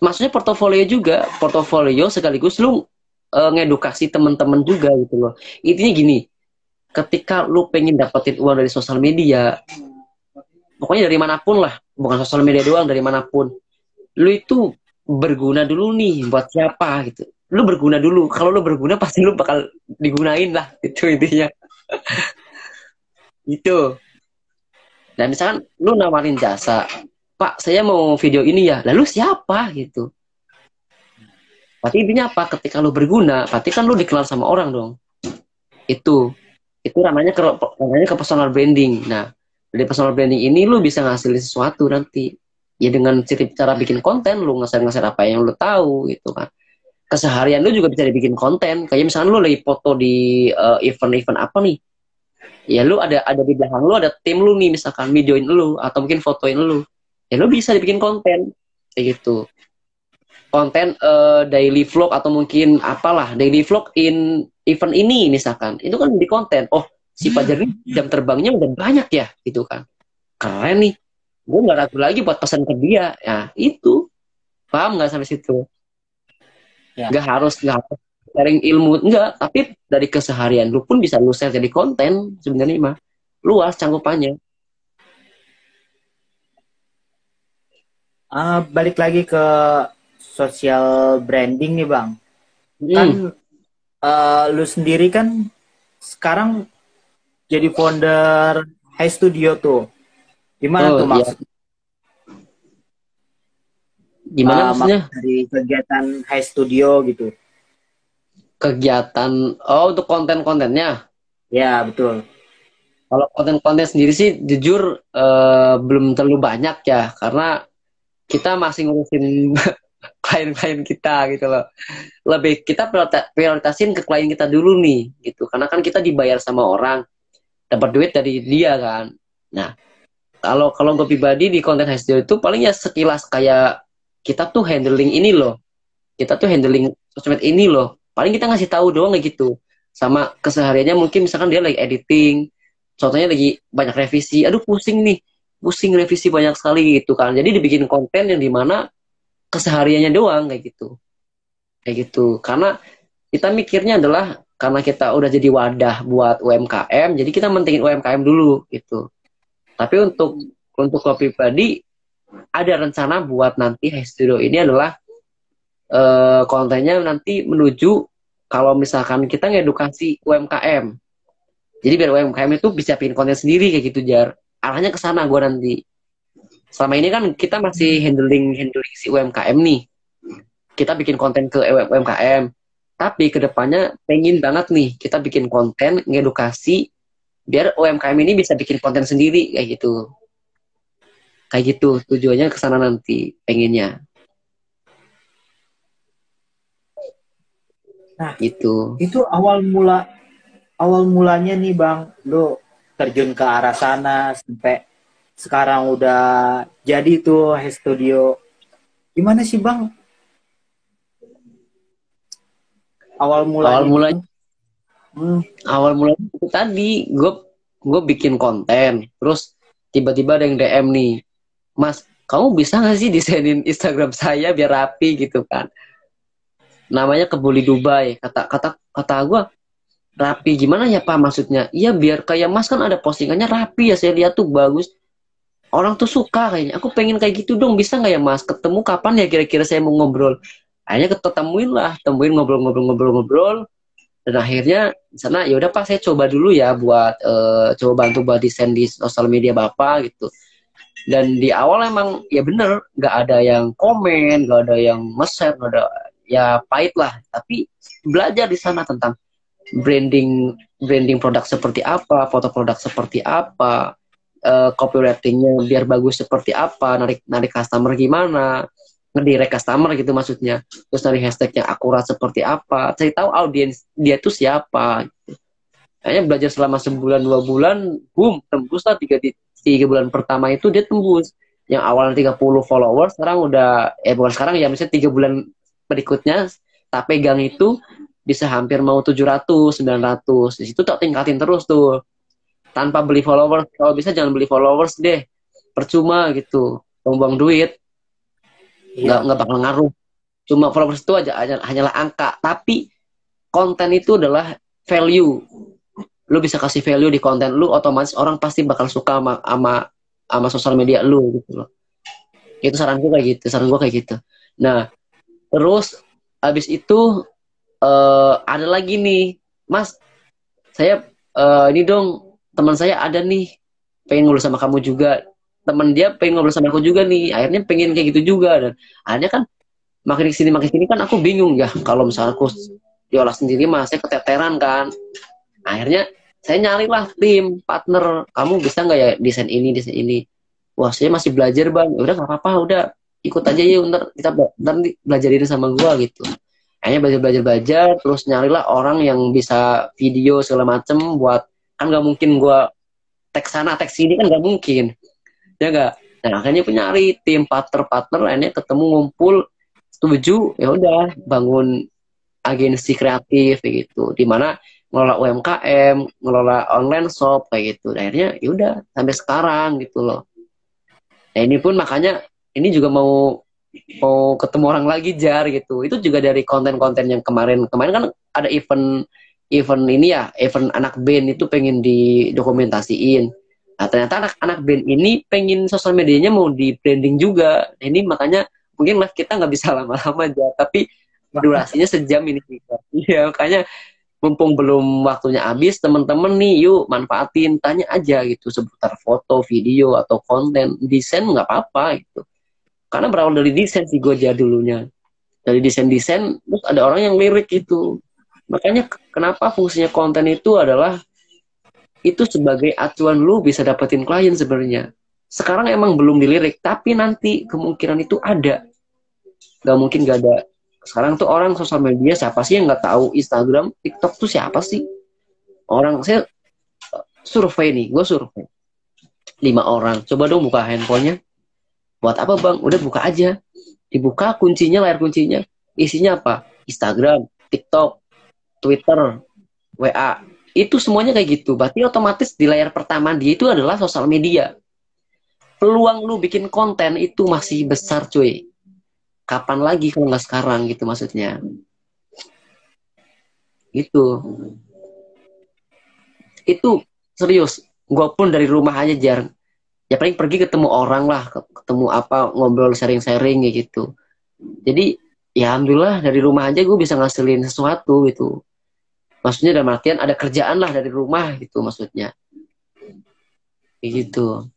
Maksudnya portofolio juga, portofolio sekaligus lu ngedukasi teman-teman juga gitu loh. Intinya gini, ketika lu pengen dapetin uang dari sosial media, pokoknya dari manapun lah, bukan sosial media doang, dari manapun, lu itu berguna dulu nih buat siapa gitu. Lu berguna dulu. Kalau lu berguna pasti lu bakal digunain lah. Itu intinya. Itu. Dan misalkan lu nawarin jasa, Pak, saya mau video ini ya. Lalu siapa gitu. Berarti intinya apa? Ketika lu berguna, berarti kan lu dikenal sama orang dong. Itu namanya ke personal branding. Nah, dari personal branding ini lu bisa ngasilin sesuatu nanti. Ya dengan cara bikin konten, lu nge-share apa yang lu tahu gitu kan. Keseharian lu juga bisa dibikin konten. Kayak misalnya lu lagi foto di event-event apa nih. Ya lu ada di belakang lu ada tim lu nih misalkan videoin lu atau mungkin fotoin lu. Ya lu bisa dibikin konten kayak gitu. Konten daily vlog atau mungkin apalah daily vlog in event ini misalkan itu kan di konten. Oh, si Fajar ini jam terbangnya udah banyak ya gitu kan, keren nih, gue nggak ragu lagi buat pesan ke dia. Ya itu, paham nggak sampai situ? Ya. Nggak harus sharing ilmu, enggak, tapi dari keseharian lu pun bisa lu share jadi konten sebenarnya mah, luas cangkupannya. Balik lagi ke social branding nih Bang. Kan lu sendiri kan sekarang jadi founder High Studio tuh. Gimana tuh maksudnya? Iya. Gimana maksudnya? Dari kegiatan High Studio gitu. Kegiatan, untuk konten-kontennya? Ya, betul. Kalau konten-konten sendiri sih jujur belum terlalu banyak ya, karena kita masih ngurusin klien-klien kita gitu loh. Lebih kita prioritasin ke klien kita dulu nih gitu, karena kan kita dibayar sama orang, dapat duit dari dia kan. Nah, kalau gue pribadi di konten Hesdio itu paling ya sekilas kayak kita tuh handling ini loh, kita tuh handling sosmed ini loh, paling kita ngasih tahu doang kayak gitu. Sama kesehariannya mungkin misalkan dia lagi editing, contohnya lagi banyak revisi, aduh pusing nih, pusing revisi banyak sekali gitu kan, jadi dibikin konten yang dimana kesehariannya doang kayak gitu. Karena kita mikirnya adalah karena kita udah jadi wadah buat UMKM, jadi kita mentingin UMKM dulu gitu. Tapi untuk lo pribadi ada rencana buat nanti High Studio ini adalah kontennya nanti menuju kalau misalkan kita ngedukasi UMKM. Jadi biar UMKM itu bisa bikin konten sendiri kayak gitu, Jar. Arahnya ke sana gue nanti. Selama ini kan kita masih handling si UMKM nih. Kita bikin konten ke UMKM. Tapi kedepannya pengen banget nih kita bikin konten ngedukasi biar UMKM ini bisa bikin konten sendiri kayak gitu. Kayak gitu tujuannya ke sana nanti pengennya. Nah, gitu. Itu awal mulanya nih Bang, lo terjun ke arah sana sampai sekarang udah jadi tuh High Studio. Gimana sih Bang? Awal mulanya itu tadi gue bikin konten, terus tiba-tiba ada yang DM nih, Mas, kamu bisa nggak sih desainin Instagram saya biar rapi gitu kan? Namanya Kebuli Dubai. Kata gue, rapi gimana ya Pak maksudnya? Iya biar kayak Mas kan ada postingannya rapi ya, saya lihat tuh bagus. Orang tuh suka kayaknya. Aku pengen kayak gitu dong, bisa nggak ya Mas? Ketemu kapan ya kira-kira saya mau ngobrol? Akhirnya temuin ngobrol. Dan akhirnya di sana ya udah Pak, saya coba dulu ya buat coba bantu buat desain di sosial media Bapak gitu. Dan di awal emang ya bener nggak ada yang komen, nggak ada yang nge-share, nggak ada, ya pahit lah. Tapi belajar di sana tentang branding produk seperti apa, foto produk seperti apa, copywritingnya biar bagus seperti apa, narik customer gimana, ngedirect customer gitu maksudnya, terus dari hashtagnya akurat seperti apa, cari tahu audiens dia tuh siapa gitu. Kayaknya belajar selama sebulan 2 bulan, boom, tembus lah 3 bulan pertama itu dia tembus. Yang awalnya 30 followers sekarang udah bukan sekarang ya, misalnya 3 bulan berikutnya tak pegang itu bisa hampir mau 700 900. Di situ tak tingkatin terus tuh tanpa beli followers. Kalau bisa jangan beli followers deh, percuma gitu, buang duit. Nggak bakal ngaruh. Cuma followers itu hanyalah angka, tapi konten itu adalah value. Lu bisa kasih value di konten lu, otomatis orang pasti bakal suka sama sosial media lu gitu loh. Itu saran gue kayak gitu. Nah, terus abis itu ada lagi nih, Mas, saya ini dong, teman saya ada nih pengen ngobrol sama kamu juga, teman dia pengen ngobrol sama aku juga nih, akhirnya pengen kayak gitu juga. Dan akhirnya kan makin kesini kan aku bingung ya, kalau misalnya aku diolah sendiri mas saya keteteran kan. Akhirnya saya nyarilah tim partner, kamu bisa nggak ya desain ini. Wah saya masih belajar bang. Ya udah nggak apa-apa, udah ikut aja ya, ntar kita ntar belajarin sama gua gitu. Akhirnya belajar terus nyarilah orang yang bisa video segala macem buat, kan nggak mungkin gua teks sana teks sini kan nggak mungkin ya nggak. Nah akhirnya nyari tim partner akhirnya ketemu ngumpul setuju, ya udah bangun agensi kreatif kayak gitu, dimana ngelola UMKM, ngelola online shop kayak gitu. Nah, akhirnya ya udah sampai sekarang gitu loh. Nah ini pun makanya ini juga mau mau ketemu orang lagi jar gitu. Itu juga dari konten-konten yang kemarin kan ada event ini ya, event anak band itu pengen didokumentasiin. Nah ternyata anak-anak band ini pengen sosial medianya mau di branding juga. Nah, ini makanya mungkin live kita nggak bisa lama-lama aja, tapi durasinya sejam ini. Iya makanya mumpung belum waktunya habis, temen-temen nih yuk manfaatin, tanya aja gitu seputar foto, video atau konten, desain nggak apa-apa gitu. Karena berawal dari desain sih gue aja dulunya, dari desain terus ada orang yang lirik gitu. Makanya kenapa fungsinya konten itu adalah itu sebagai acuan lu bisa dapetin klien sebenarnya. Sekarang emang belum dilirik, tapi nanti kemungkinan itu ada. Gak mungkin gak ada. Sekarang tuh orang sosial media siapa sih yang nggak tahu Instagram, TikTok tuh siapa sih? Orang saya survei nih, gue survei 5 orang. Coba dong buka handphonenya. Buat apa bang? Udah buka aja. Dibuka kuncinya, layar kuncinya. Isinya apa? Instagram, TikTok, Twitter, WA. Itu semuanya kayak gitu. Berarti otomatis di layar pertama dia itu adalah sosial media. Peluang lu bikin konten itu masih besar cuy. Kapan lagi kalau nggak sekarang gitu maksudnya. Gitu. Itu serius. Gue pun dari rumah aja jarang. Ya paling pergi ketemu orang lah, ketemu apa, ngobrol sharing-sharing gitu. Jadi ya alhamdulillah dari rumah aja gue bisa ngasilin sesuatu gitu. Maksudnya dalam artian ada kerjaan lah dari rumah gitu maksudnya. Kayak gitu.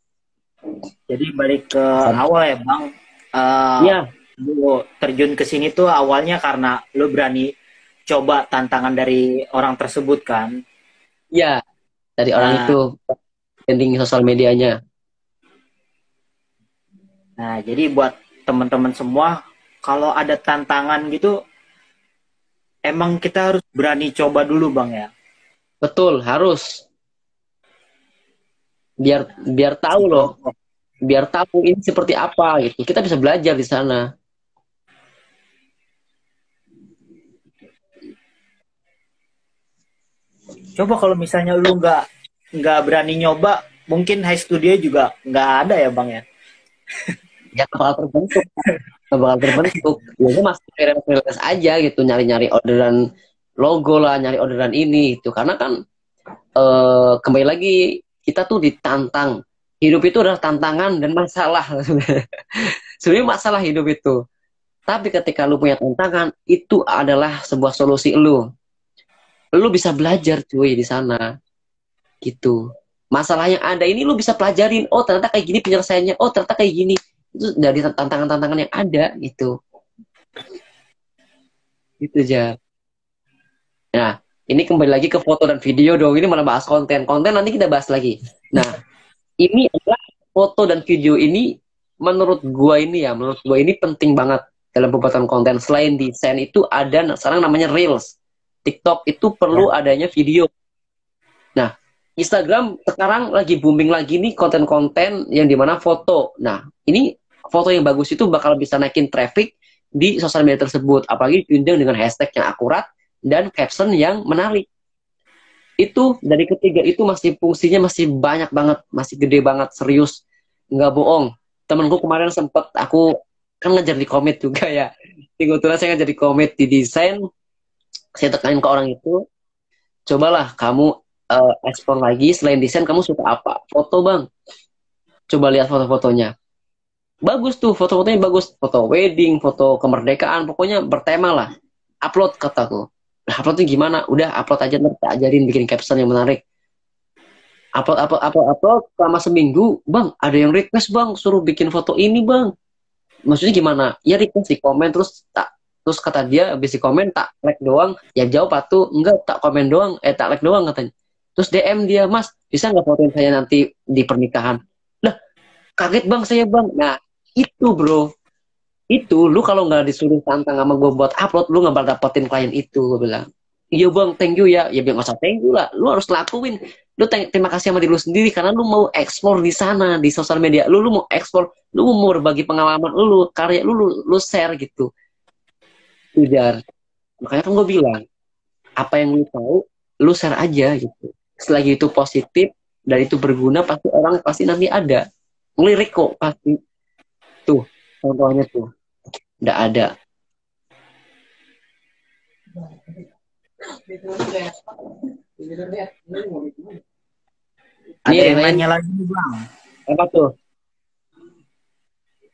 Jadi balik ke awal ya bang. Iya. Lu terjun ke sini tuh awalnya karena lu berani coba tantangan dari orang tersebut kan? Iya. Dari orang itu trending sosial medianya. Nah, jadi buat teman-teman semua, kalau ada tantangan gitu, emang kita harus berani coba dulu, Bang ya. Betul, harus. Biar tahu loh. Biar tahu ini seperti apa gitu. Kita bisa belajar di sana. Coba kalau misalnya lu nggak berani nyoba, mungkin High Studio juga nggak ada ya, Bang ya. Ya bakal terbentuk. Bakal terbentuk. Biasanya masih freelance aja gitu, nyari-nyari orderan logo lah, nyari orderan ini itu. Karena kan kembali lagi kita tuh ditantang. Hidup itu adalah tantangan dan masalah. Sebenarnya masalah hidup itu. Tapi ketika lu punya tantangan, itu adalah sebuah solusi lu. Lu bisa belajar cuy di sana. Gitu. Masalah yang ada ini lu bisa pelajarin. Oh ternyata kayak gini penyelesaiannya. Oh ternyata kayak gini. Itu dari tantangan-tantangan yang ada gitu. Gitu aja. Nah, ini kembali lagi ke foto dan video dong. Ini malah bahas konten. Konten nanti kita bahas lagi. Nah, ini adalah foto dan video ini menurut gua ini penting banget dalam pembuatan konten. Selain desain itu ada sekarang namanya Reels. TikTok itu perlu adanya video. Nah, Instagram sekarang lagi booming lagi nih konten-konten yang dimana foto. Nah, ini foto yang bagus itu bakal bisa naikin traffic di sosial media tersebut. Apalagi ditunjang dengan hashtag yang akurat dan caption yang menarik. Itu dari ketiga itu masih fungsinya masih banyak banget, masih gede banget, serius. Nggak bohong. Temenku kemarin sempet, aku kan ngajar di komit juga ya. Kebetulan saya ngajar di komit di desain. Saya tekanin ke orang itu, cobalah kamu explore lagi, selain desain kamu suka apa? Foto bang. Coba lihat foto-fotonya. bagus tuh, foto-fotonya bagus, foto wedding, foto kemerdekaan, pokoknya bertema lah. Upload kataku. Nah, uploadnya gimana? Udah upload aja, ntar tak ajarin bikin caption yang menarik. Upload selama seminggu, bang ada yang request bang suruh bikin foto ini bang. Maksudnya gimana? Ya request di komen terus kata dia habis di komen tak like doang, ya jawab patuh enggak tak komen doang, tak like doang katanya. Terus DM dia, mas bisa nggak fotoin saya nanti di pernikahan? Lah kaget bang saya bang. Nah itu bro, itu lu kalau nggak disuruh tantang sama gue buat upload, lu nggak bakal dapetin klien itu. Gue bilang iya bang, thank you ya. Ya biar nggak usah thank you lah, lu harus lakuin. Lu terima kasih sama diri lu sendiri karena lu mau explore di sana di sosial media lu mau explore, lu mau berbagi pengalaman lu, karya lu share gitu. Ujar, makanya kan gue bilang apa yang lu tahu lu share aja gitu. Selagi itu positif dan itu berguna, pasti orang pasti nanti ada ngelirik kok pasti. Tuh contohnya tuh nggak ada. Ada Nih, yang nanya lagi nih, Bang. apa tuh?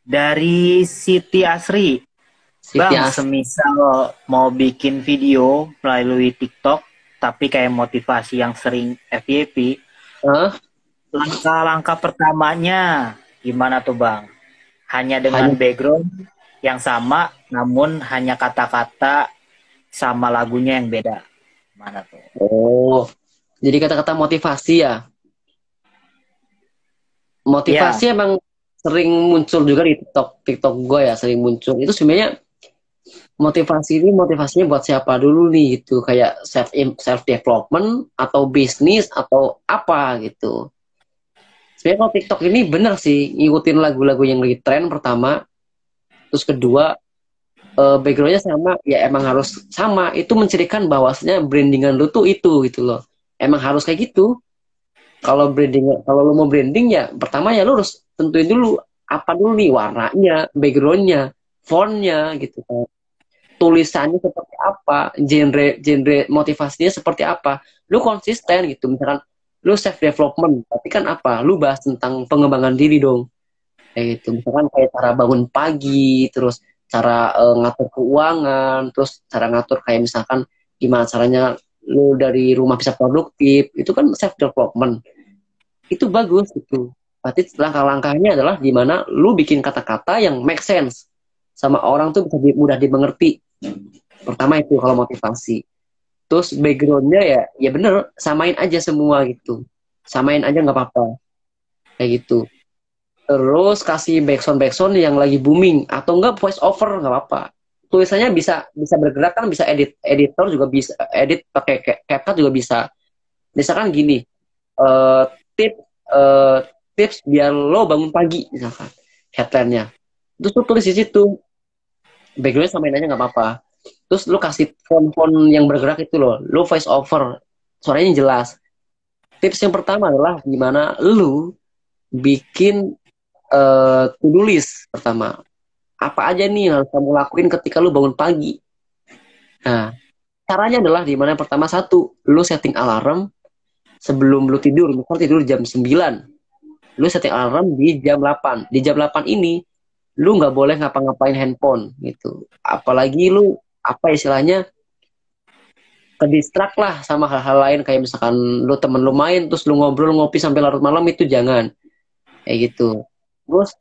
Dari Siti Asri. Bang, semisal mau bikin video melalui TikTok, tapi kayak motivasi yang sering FYP, langkah-langkah pertamanya gimana tuh Bang? Hanya dengan background yang sama, namun hanya kata-kata sama lagunya yang beda. Gimana tuh? Oh, jadi kata-kata motivasi ya? Motivasi emang sering muncul juga di TikTok gue ya, sering muncul. Itu sebenarnya motivasi ini motivasinya buat siapa dulu nih gitu, kayak self development atau bisnis atau apa gitu. Sebenarnya kalau TikTok ini bener sih ngikutin lagu-lagu yang lagi tren pertama, terus kedua backgroundnya sama, ya emang harus sama. Itu mencirikan bahwasanya brandingan lu tuh itu gitu loh. Emang harus kayak gitu. Kalau lu mau branding ya pertama ya lu harus tentuin dulu apa dulu nih warnanya, backgroundnya, fontnya gitu kan. Tulisannya seperti apa, genre motivasinya seperti apa. Lu konsisten gitu. Misalkan lu self development, tapi kan apa? Lu bahas tentang pengembangan diri dong. Kayak gitu. Misalkan kayak cara bangun pagi, terus cara ngatur keuangan, terus cara ngatur kayak misalkan gimana caranya lu dari rumah bisa produktif. Itu kan self development. Itu bagus gitu. Berarti langkah-langkahnya adalah gimana lu bikin kata-kata yang make sense sama orang tuh bisa mudah dimengerti. Pertama itu kalau motivasi. Terus backgroundnya ya bener, samain aja semua gitu. Samain aja nggak apa-apa. Kayak gitu. Terus kasih backsound yang lagi booming atau enggak voice over nggak apa-apa. Tulisannya bisa bergerak kan, bisa editor juga bisa edit pakai CapCut juga bisa. Misalkan gini, uh, tips biar lo bangun pagi misalkan headline-nya. Terus tuh tulis di situ. Backgroundnya samain aja nggak apa-apa. Terus lu kasih font-font yang bergerak itu loh, lu voice over, suaranya jelas. Tips yang pertama adalah gimana lu bikin to-do list pertama. Apa aja nih yang harus kamu lakuin ketika lu bangun pagi. Nah, caranya adalah dimana pertama satu, lu setting alarm sebelum lu tidur. Misal tidur jam 9, lu setting alarm di jam 8. Di jam 8 ini lu nggak boleh ngapa-ngapain handphone gitu. Apalagi lu apa istilahnya kedistrak lah sama hal-hal lain kayak misalkan lu temen lu main terus lu ngobrol ngopi sampai larut malam, itu jangan kayak gitu. Terus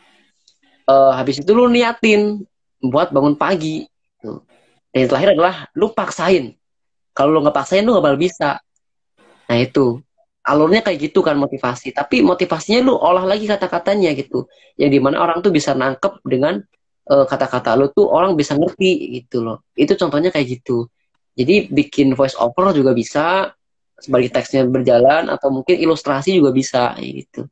habis itu lu niatin buat bangun pagi gitu. Dan yang terakhir adalah lu paksain. Kalau lu nggak paksain lu nggak bakal bisa. Nah itu alurnya kayak gitu kan motivasi, tapi motivasinya lu olah lagi kata-katanya gitu, yang dimana orang tuh bisa nangkep dengan kata-kata lu tuh orang bisa ngerti gitu loh. Itu contohnya kayak gitu. Jadi bikin voice over juga bisa sebagai teksnya berjalan, atau mungkin ilustrasi juga bisa gitu.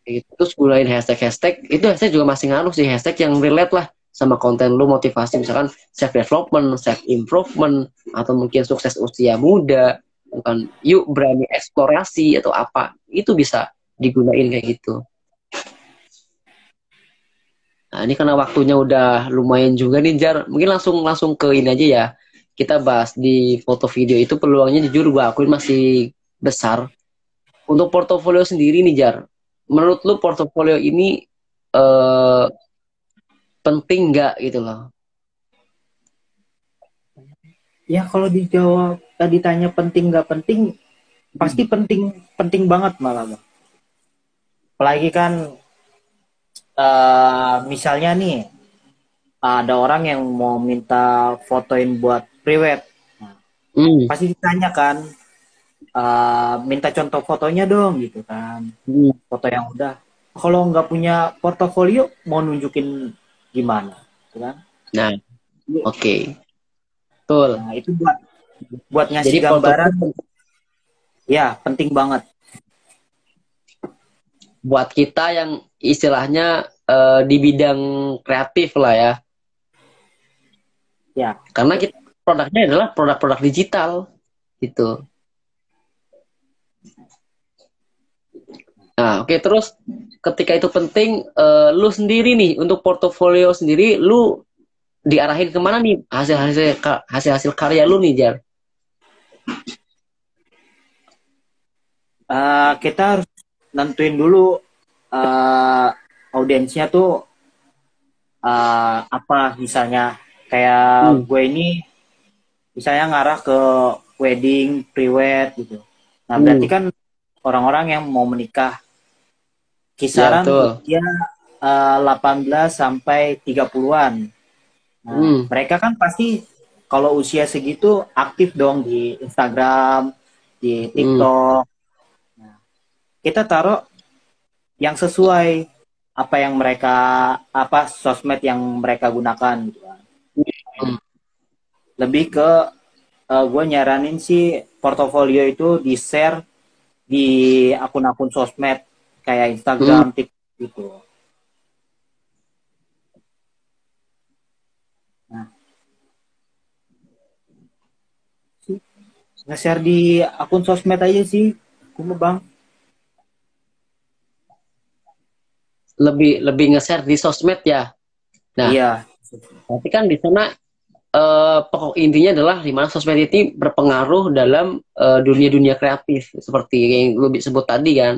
Terus gunain hashtag itu hashtag juga masih ngaruh sih, hashtag yang relate lah sama konten lu, motivasi misalkan self development, self improvement, atau mungkin sukses usia muda, bukan yuk berani eksplorasi atau apa, itu bisa digunain kayak gitu. Nah ini karena waktunya udah lumayan juga nih Jar, mungkin langsung ke ini aja ya, kita bahas di foto video itu peluangnya jujur gue akuin masih besar. Untuk portofolio sendiri nih Jar, menurut lu portofolio ini eh, penting nggak gitu loh? Ya kalau dijawab tadi tanya penting nggak penting, pasti penting, penting banget malah Bang. Apalagi kan misalnya nih ada orang yang mau minta fotoin buat priwet, nah, Hmm. pasti ditanya kan, minta contoh fotonya dong gitu kan, Hmm. foto yang udah. Kalau nggak punya portofolio mau nunjukin gimana, gitu kan? Nah, oke, betul. Nah itu buat ngasih Jadi gambaran, portofolio ya penting banget. buat kita yang istilahnya di bidang kreatif lah ya. Ya, Karena kita produknya adalah produk-produk digital gitu. Nah, oke, terus ketika itu penting, lu sendiri nih untuk portofolio sendiri, lu diarahin kemana nih hasil-hasil karya lu nih, Jar? kita harus nentuin dulu uh, audiensnya tuh apa, misalnya kayak Hmm. gue ini misalnya ngarah ke wedding, pre-wed gitu. Nah, berarti Hmm. kan orang-orang yang mau menikah Ya, kisaran betul. usia 18 sampai 30-an. Nah, Hmm. mereka kan pasti kalau usia segitu aktif dong di Instagram, di Hmm. TikTok. Nah, kita taruh yang sesuai apa yang mereka, apa sosmed yang mereka gunakan gitu kan. Hmm. Lebih ke gue nyaranin sih portofolio itu di share di akun-akun sosmed kayak Hmm. Instagram, TikTok gitu. Nah, nge-share di akun sosmed aja sih, aku bang. Lebih lebih nge-share di sosmed ya. Nah, Iya, tapi kan di sana pokok intinya adalah di mana sosmed ini berpengaruh dalam dunia-dunia kreatif seperti yang lu sebut tadi kan.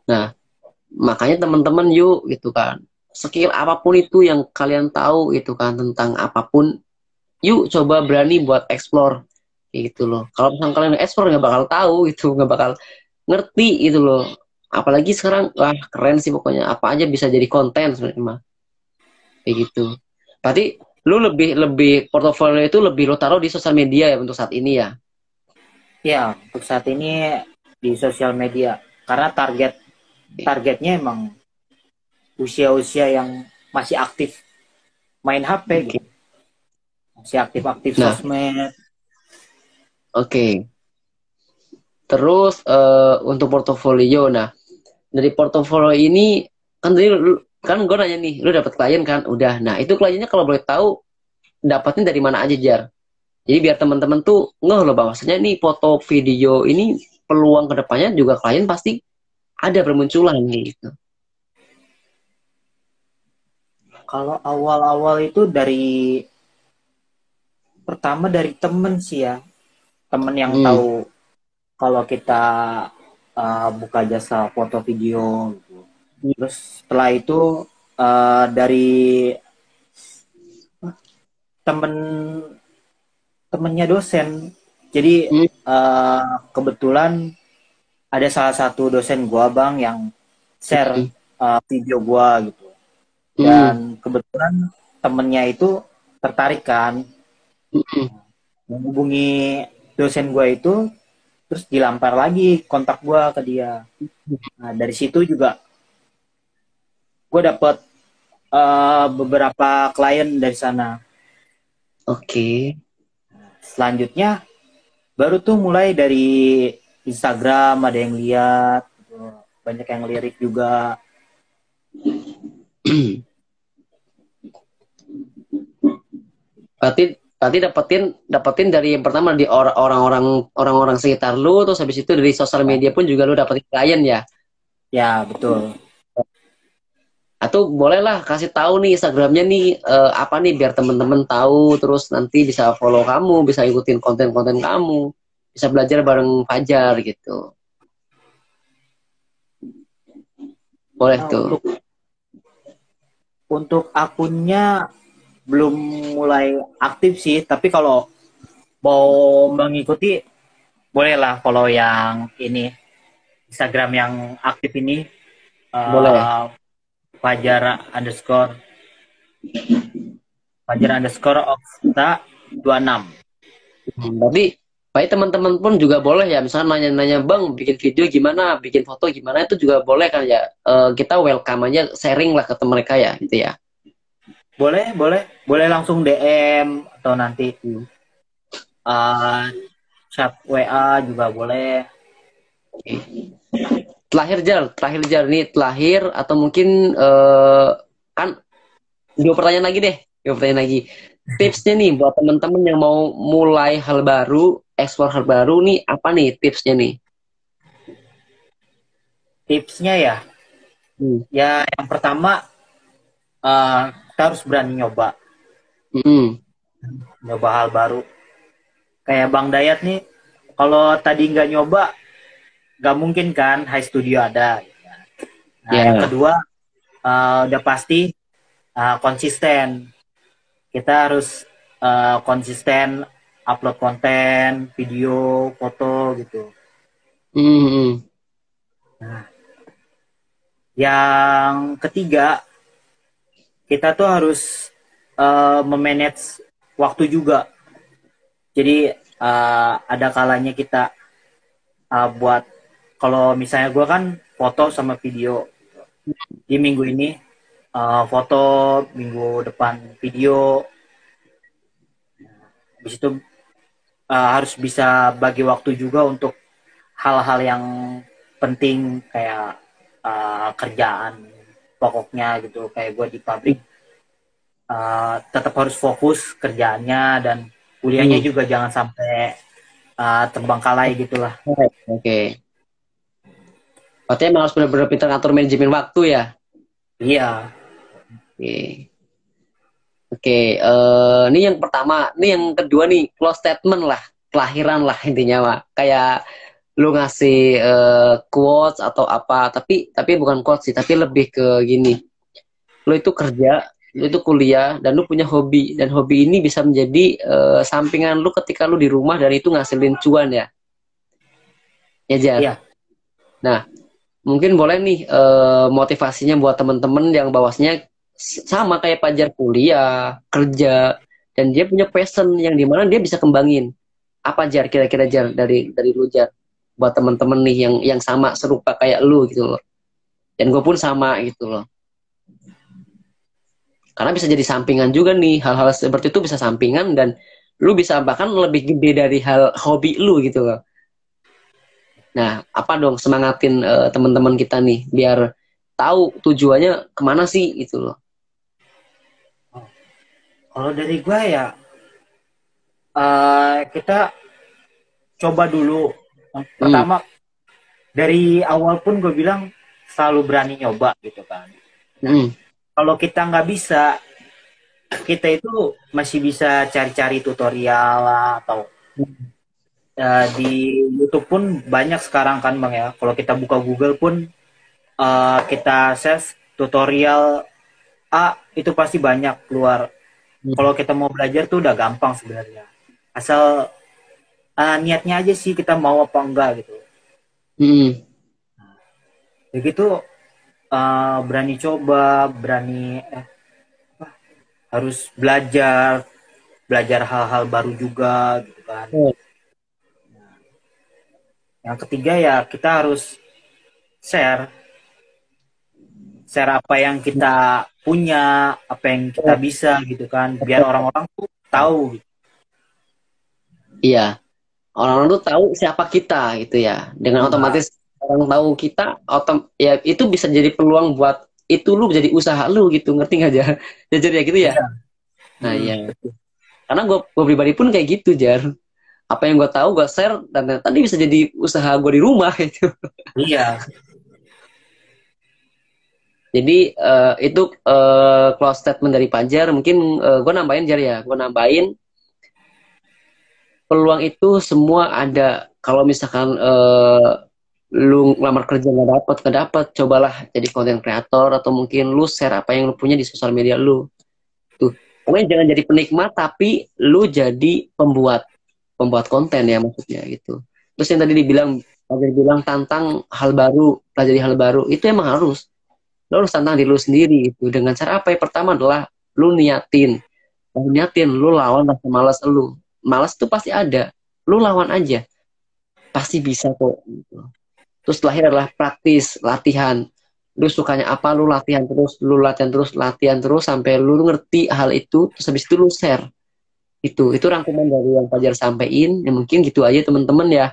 Nah, makanya teman-teman yuk gitu kan. Skill apapun itu yang kalian tahu itu kan tentang apapun, yuk coba berani buat explore gitu loh. Kalau misalnya kalian explore nggak bakal tahu gitu, nggak bakal ngerti gitu loh. Apalagi sekarang wah keren sih pokoknya apa aja bisa jadi konten sebenarnya mah kayak gitu. Berarti lu lebih lebih portofolio itu lebih lo taruh di sosial media ya untuk saat ini ya. ya untuk saat ini di sosial media karena targetnya emang usia-usia yang masih aktif main HP Oke. gitu, masih aktif-aktif Nah, sosmed. oke. Terus untuk portofolio, nah dari portofolio ini kan tadi kan gue nanya nih, lu dapat klien kan? Udah. Nah itu kliennya kalau boleh tahu dapatnya dari mana aja Jar? Jadi biar teman-teman tuh ngeh loh bahwasanya nih foto video ini peluang kedepannya juga klien pasti ada bermunculan gitu. Kalau awal-awal itu pertama dari temen sih ya, temen yang Hmm. tahu kalau kita buka jasa foto video gitu. Terus setelah itu dari temen temennya dosen. Jadi Hmm. kebetulan ada salah satu dosen gua bang yang share Hmm. video gua gitu. Hmm. Dan kebetulan temennya itu tertarik kan Hmm. menghubungi dosen gua itu, terus dilampar lagi kontak gua ke dia. Nah dari situ juga gue dapet beberapa klien dari sana. Oke. Selanjutnya baru tuh mulai dari Instagram ada yang lihat gitu. Banyak yang lirik juga. Berarti berarti dapetin dapetin dari yang pertama di orang-orang sekitar lu, terus habis itu dari sosial Ya, media pun juga lu dapetin klien ya. ya betul. Atau bolehlah kasih tahu nih Instagramnya nih apa nih biar temen-temen tahu terus nanti bisa follow kamu, bisa ikutin konten-konten kamu, bisa belajar bareng Fajar gitu. Boleh Nah, tuh. untuk akunnya belum mulai aktif sih, tapi kalau mau mengikuti bolehlah follow yang ini Instagram yang aktif ini, Boleh. uh, Fajar underscore Fajar underscore Okta 26. Tapi baik teman-teman pun juga boleh ya, misalnya nanya-nanya bang bikin video gimana, bikin foto gimana, itu juga boleh kan ya. Kita welcome aja, sharing lah ke teman mereka ya gitu ya. Boleh langsung DM atau nanti uh, chat WA juga boleh. Oke. Terakhir jar nih, terakhir atau mungkin kan dua pertanyaan lagi deh, dua pertanyaan lagi. Tipsnya nih buat teman-teman yang mau mulai hal baru, explore hal baru nih, apa nih tipsnya nih? Tipsnya ya, Hmm. ya yang pertama kita harus berani Hmm. nyoba hal baru. Kayak Bang Dayat nih, kalau tadi nggak nyoba, nggak mungkin kan High Studio ada. Nah, yang Ya. kedua, udah pasti konsisten. Kita harus konsisten upload konten, video, foto gitu. Hmm. Nah, yang ketiga, kita tuh harus memanage waktu juga. Jadi ada kalanya kita buat, kalau misalnya gue kan foto sama video di minggu ini, foto, minggu depan video. Habis itu harus bisa bagi waktu juga untuk hal-hal yang penting kayak kerjaan pokoknya gitu. Kayak gue di pabrik tetap harus fokus kerjaannya, dan kuliahnya Hmm. juga jangan sampai terbengkalai gitulah. Oke. Berarti emang harus benar-benar pintar ngatur manajemen waktu ya. Iya. Oke. Oke, ini yang pertama, ini yang kedua nih, close statement lah, kelahiran lah intinya, Mak. Kayak lu ngasih quotes atau apa, tapi bukan quotes sih, tapi lebih ke gini. Lu itu kerja, lu itu kuliah, dan lu punya hobi, dan hobi ini bisa menjadi sampingan lu ketika lu di rumah dan itu ngasilin cuan ya. Ya, Jar. Iya. Nah, mungkin boleh nih motivasinya buat temen-temen yang bahwasanya sama kayak Pajar kuliah, kerja, dan dia punya passion yang dimana dia bisa kembangin. Apa Jar kira-kira Jar dari lu Jar buat temen-temen nih yang sama serupa kayak lu gitu loh. Dan gue pun sama gitu loh. Karena bisa jadi sampingan juga nih, hal-hal seperti itu bisa sampingan dan lu bisa bahkan lebih gede dari hal hobi lu gitu loh. Nah, apa dong semangatin teman-teman kita nih biar tahu tujuannya kemana sih gitu loh. Kalau dari gue ya, kita coba dulu. Yang Hmm. pertama, dari awal pun gue bilang selalu berani nyoba gitu kan. Nah, Hmm. kalau kita nggak bisa, kita itu masih bisa cari-cari tutorial lah, atau di YouTube pun banyak sekarang kan Bang ya. Kalau kita buka Google pun kita search tutorial A, itu pasti banyak keluar. Kalau kita mau belajar tuh udah gampang sebenarnya. Asal niatnya aja sih, kita mau apa enggak gitu. Hmm. Begitu berani coba, berani harus belajar hal-hal baru juga gitu kan. Hmm. Yang ketiga ya, kita harus share share apa yang kita punya, apa yang kita bisa gitu kan, biar orang-orang tuh tahu gitu. Iya, orang-orang tuh tahu siapa kita gitu ya. Dengan Iya. otomatis orang tahu kita, ya itu bisa jadi peluang buat itu lu jadi usaha lu gitu, ngerti nggak aja? Jajar ya gitu ya. Iya. Nah iya, Betul. karena gue pribadi pun kayak gitu Jar. Apa yang gue tahu gue share dan tadi bisa jadi usaha gue di rumah gitu. Iya. Jadi itu close statement dari Pajar. Mungkin gue nambahin Jar ya, gue nambahin peluang itu semua ada. Kalau misalkan lu ngelamar kerja nggak dapet, cobalah jadi konten kreator atau mungkin lu share apa yang lu punya di sosial media lu. Tuh, pokoknya jangan jadi penikmat tapi lu jadi pembuat pembuat konten ya maksudnya gitu. Terus yang tadi dibilang tantang hal baru, pelajari hal baru, itu emang harus. Lu harus tantang diri lu sendiri gitu. Dengan cara apa? Yang pertama adalah lu niatin. Lu niatin, lu lawan rasa malas lu. Malas tuh pasti ada. Lu lawan aja. Pasti bisa kok gitu. Terus terakhir adalah praktis, latihan. Lu sukanya apa, lu latihan terus, latihan terus sampai lu ngerti hal itu, terus habis itu lu share. Itu rangkuman dari yang Fajar sampein. Ya mungkin gitu aja teman-teman ya.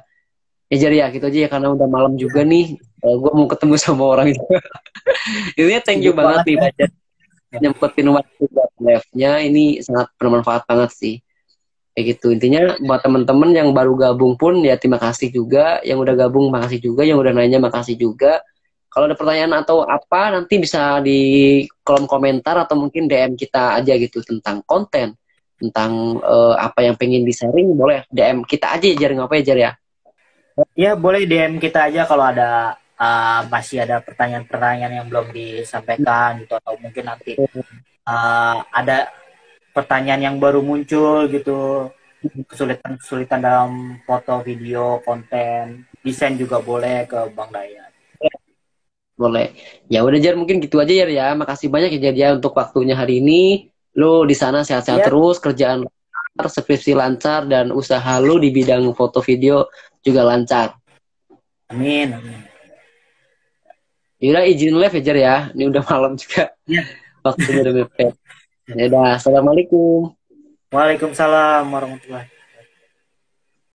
Ya Jar ya, gitu aja ya karena udah malam juga nih. Gue mau ketemu sama orang itu. Ini thank you Sibuk banget banget nih ya. Fajar nyempetin waktu buat live-nya. Ini sangat bermanfaat banget sih. Kayak gitu. Intinya buat teman-teman yang baru gabung pun ya terima kasih juga. Yang udah gabung makasih juga. Yang udah nanya makasih juga. Kalau ada pertanyaan atau apa nanti bisa di kolom komentar atau mungkin DM kita aja gitu tentang konten. Tentang apa yang pengen di-sharing boleh DM kita aja ya Jar. Ngapain ya Jar ya? Ya boleh DM kita aja kalau ada masih ada pertanyaan-pertanyaan yang belum disampaikan gitu, atau mungkin nanti ada pertanyaan yang baru muncul gitu, kesulitan-kesulitan dalam foto, video, konten, desain juga boleh ke Bang Dayan. Boleh. Ya udah Jar mungkin gitu aja Jar ya. Makasih banyak ya Jar ya untuk waktunya hari ini. Lu di sana sehat-sehat Ya, terus, kerjaan lancar, skripsi lancar dan usaha lu di bidang foto video juga lancar. amin, amin. Yaudah izin live ya Jar ya. Ini udah malam juga. Ya. Waktunya udah mepet. Ya udah, assalamualaikum. Waalaikumsalam warahmatullahi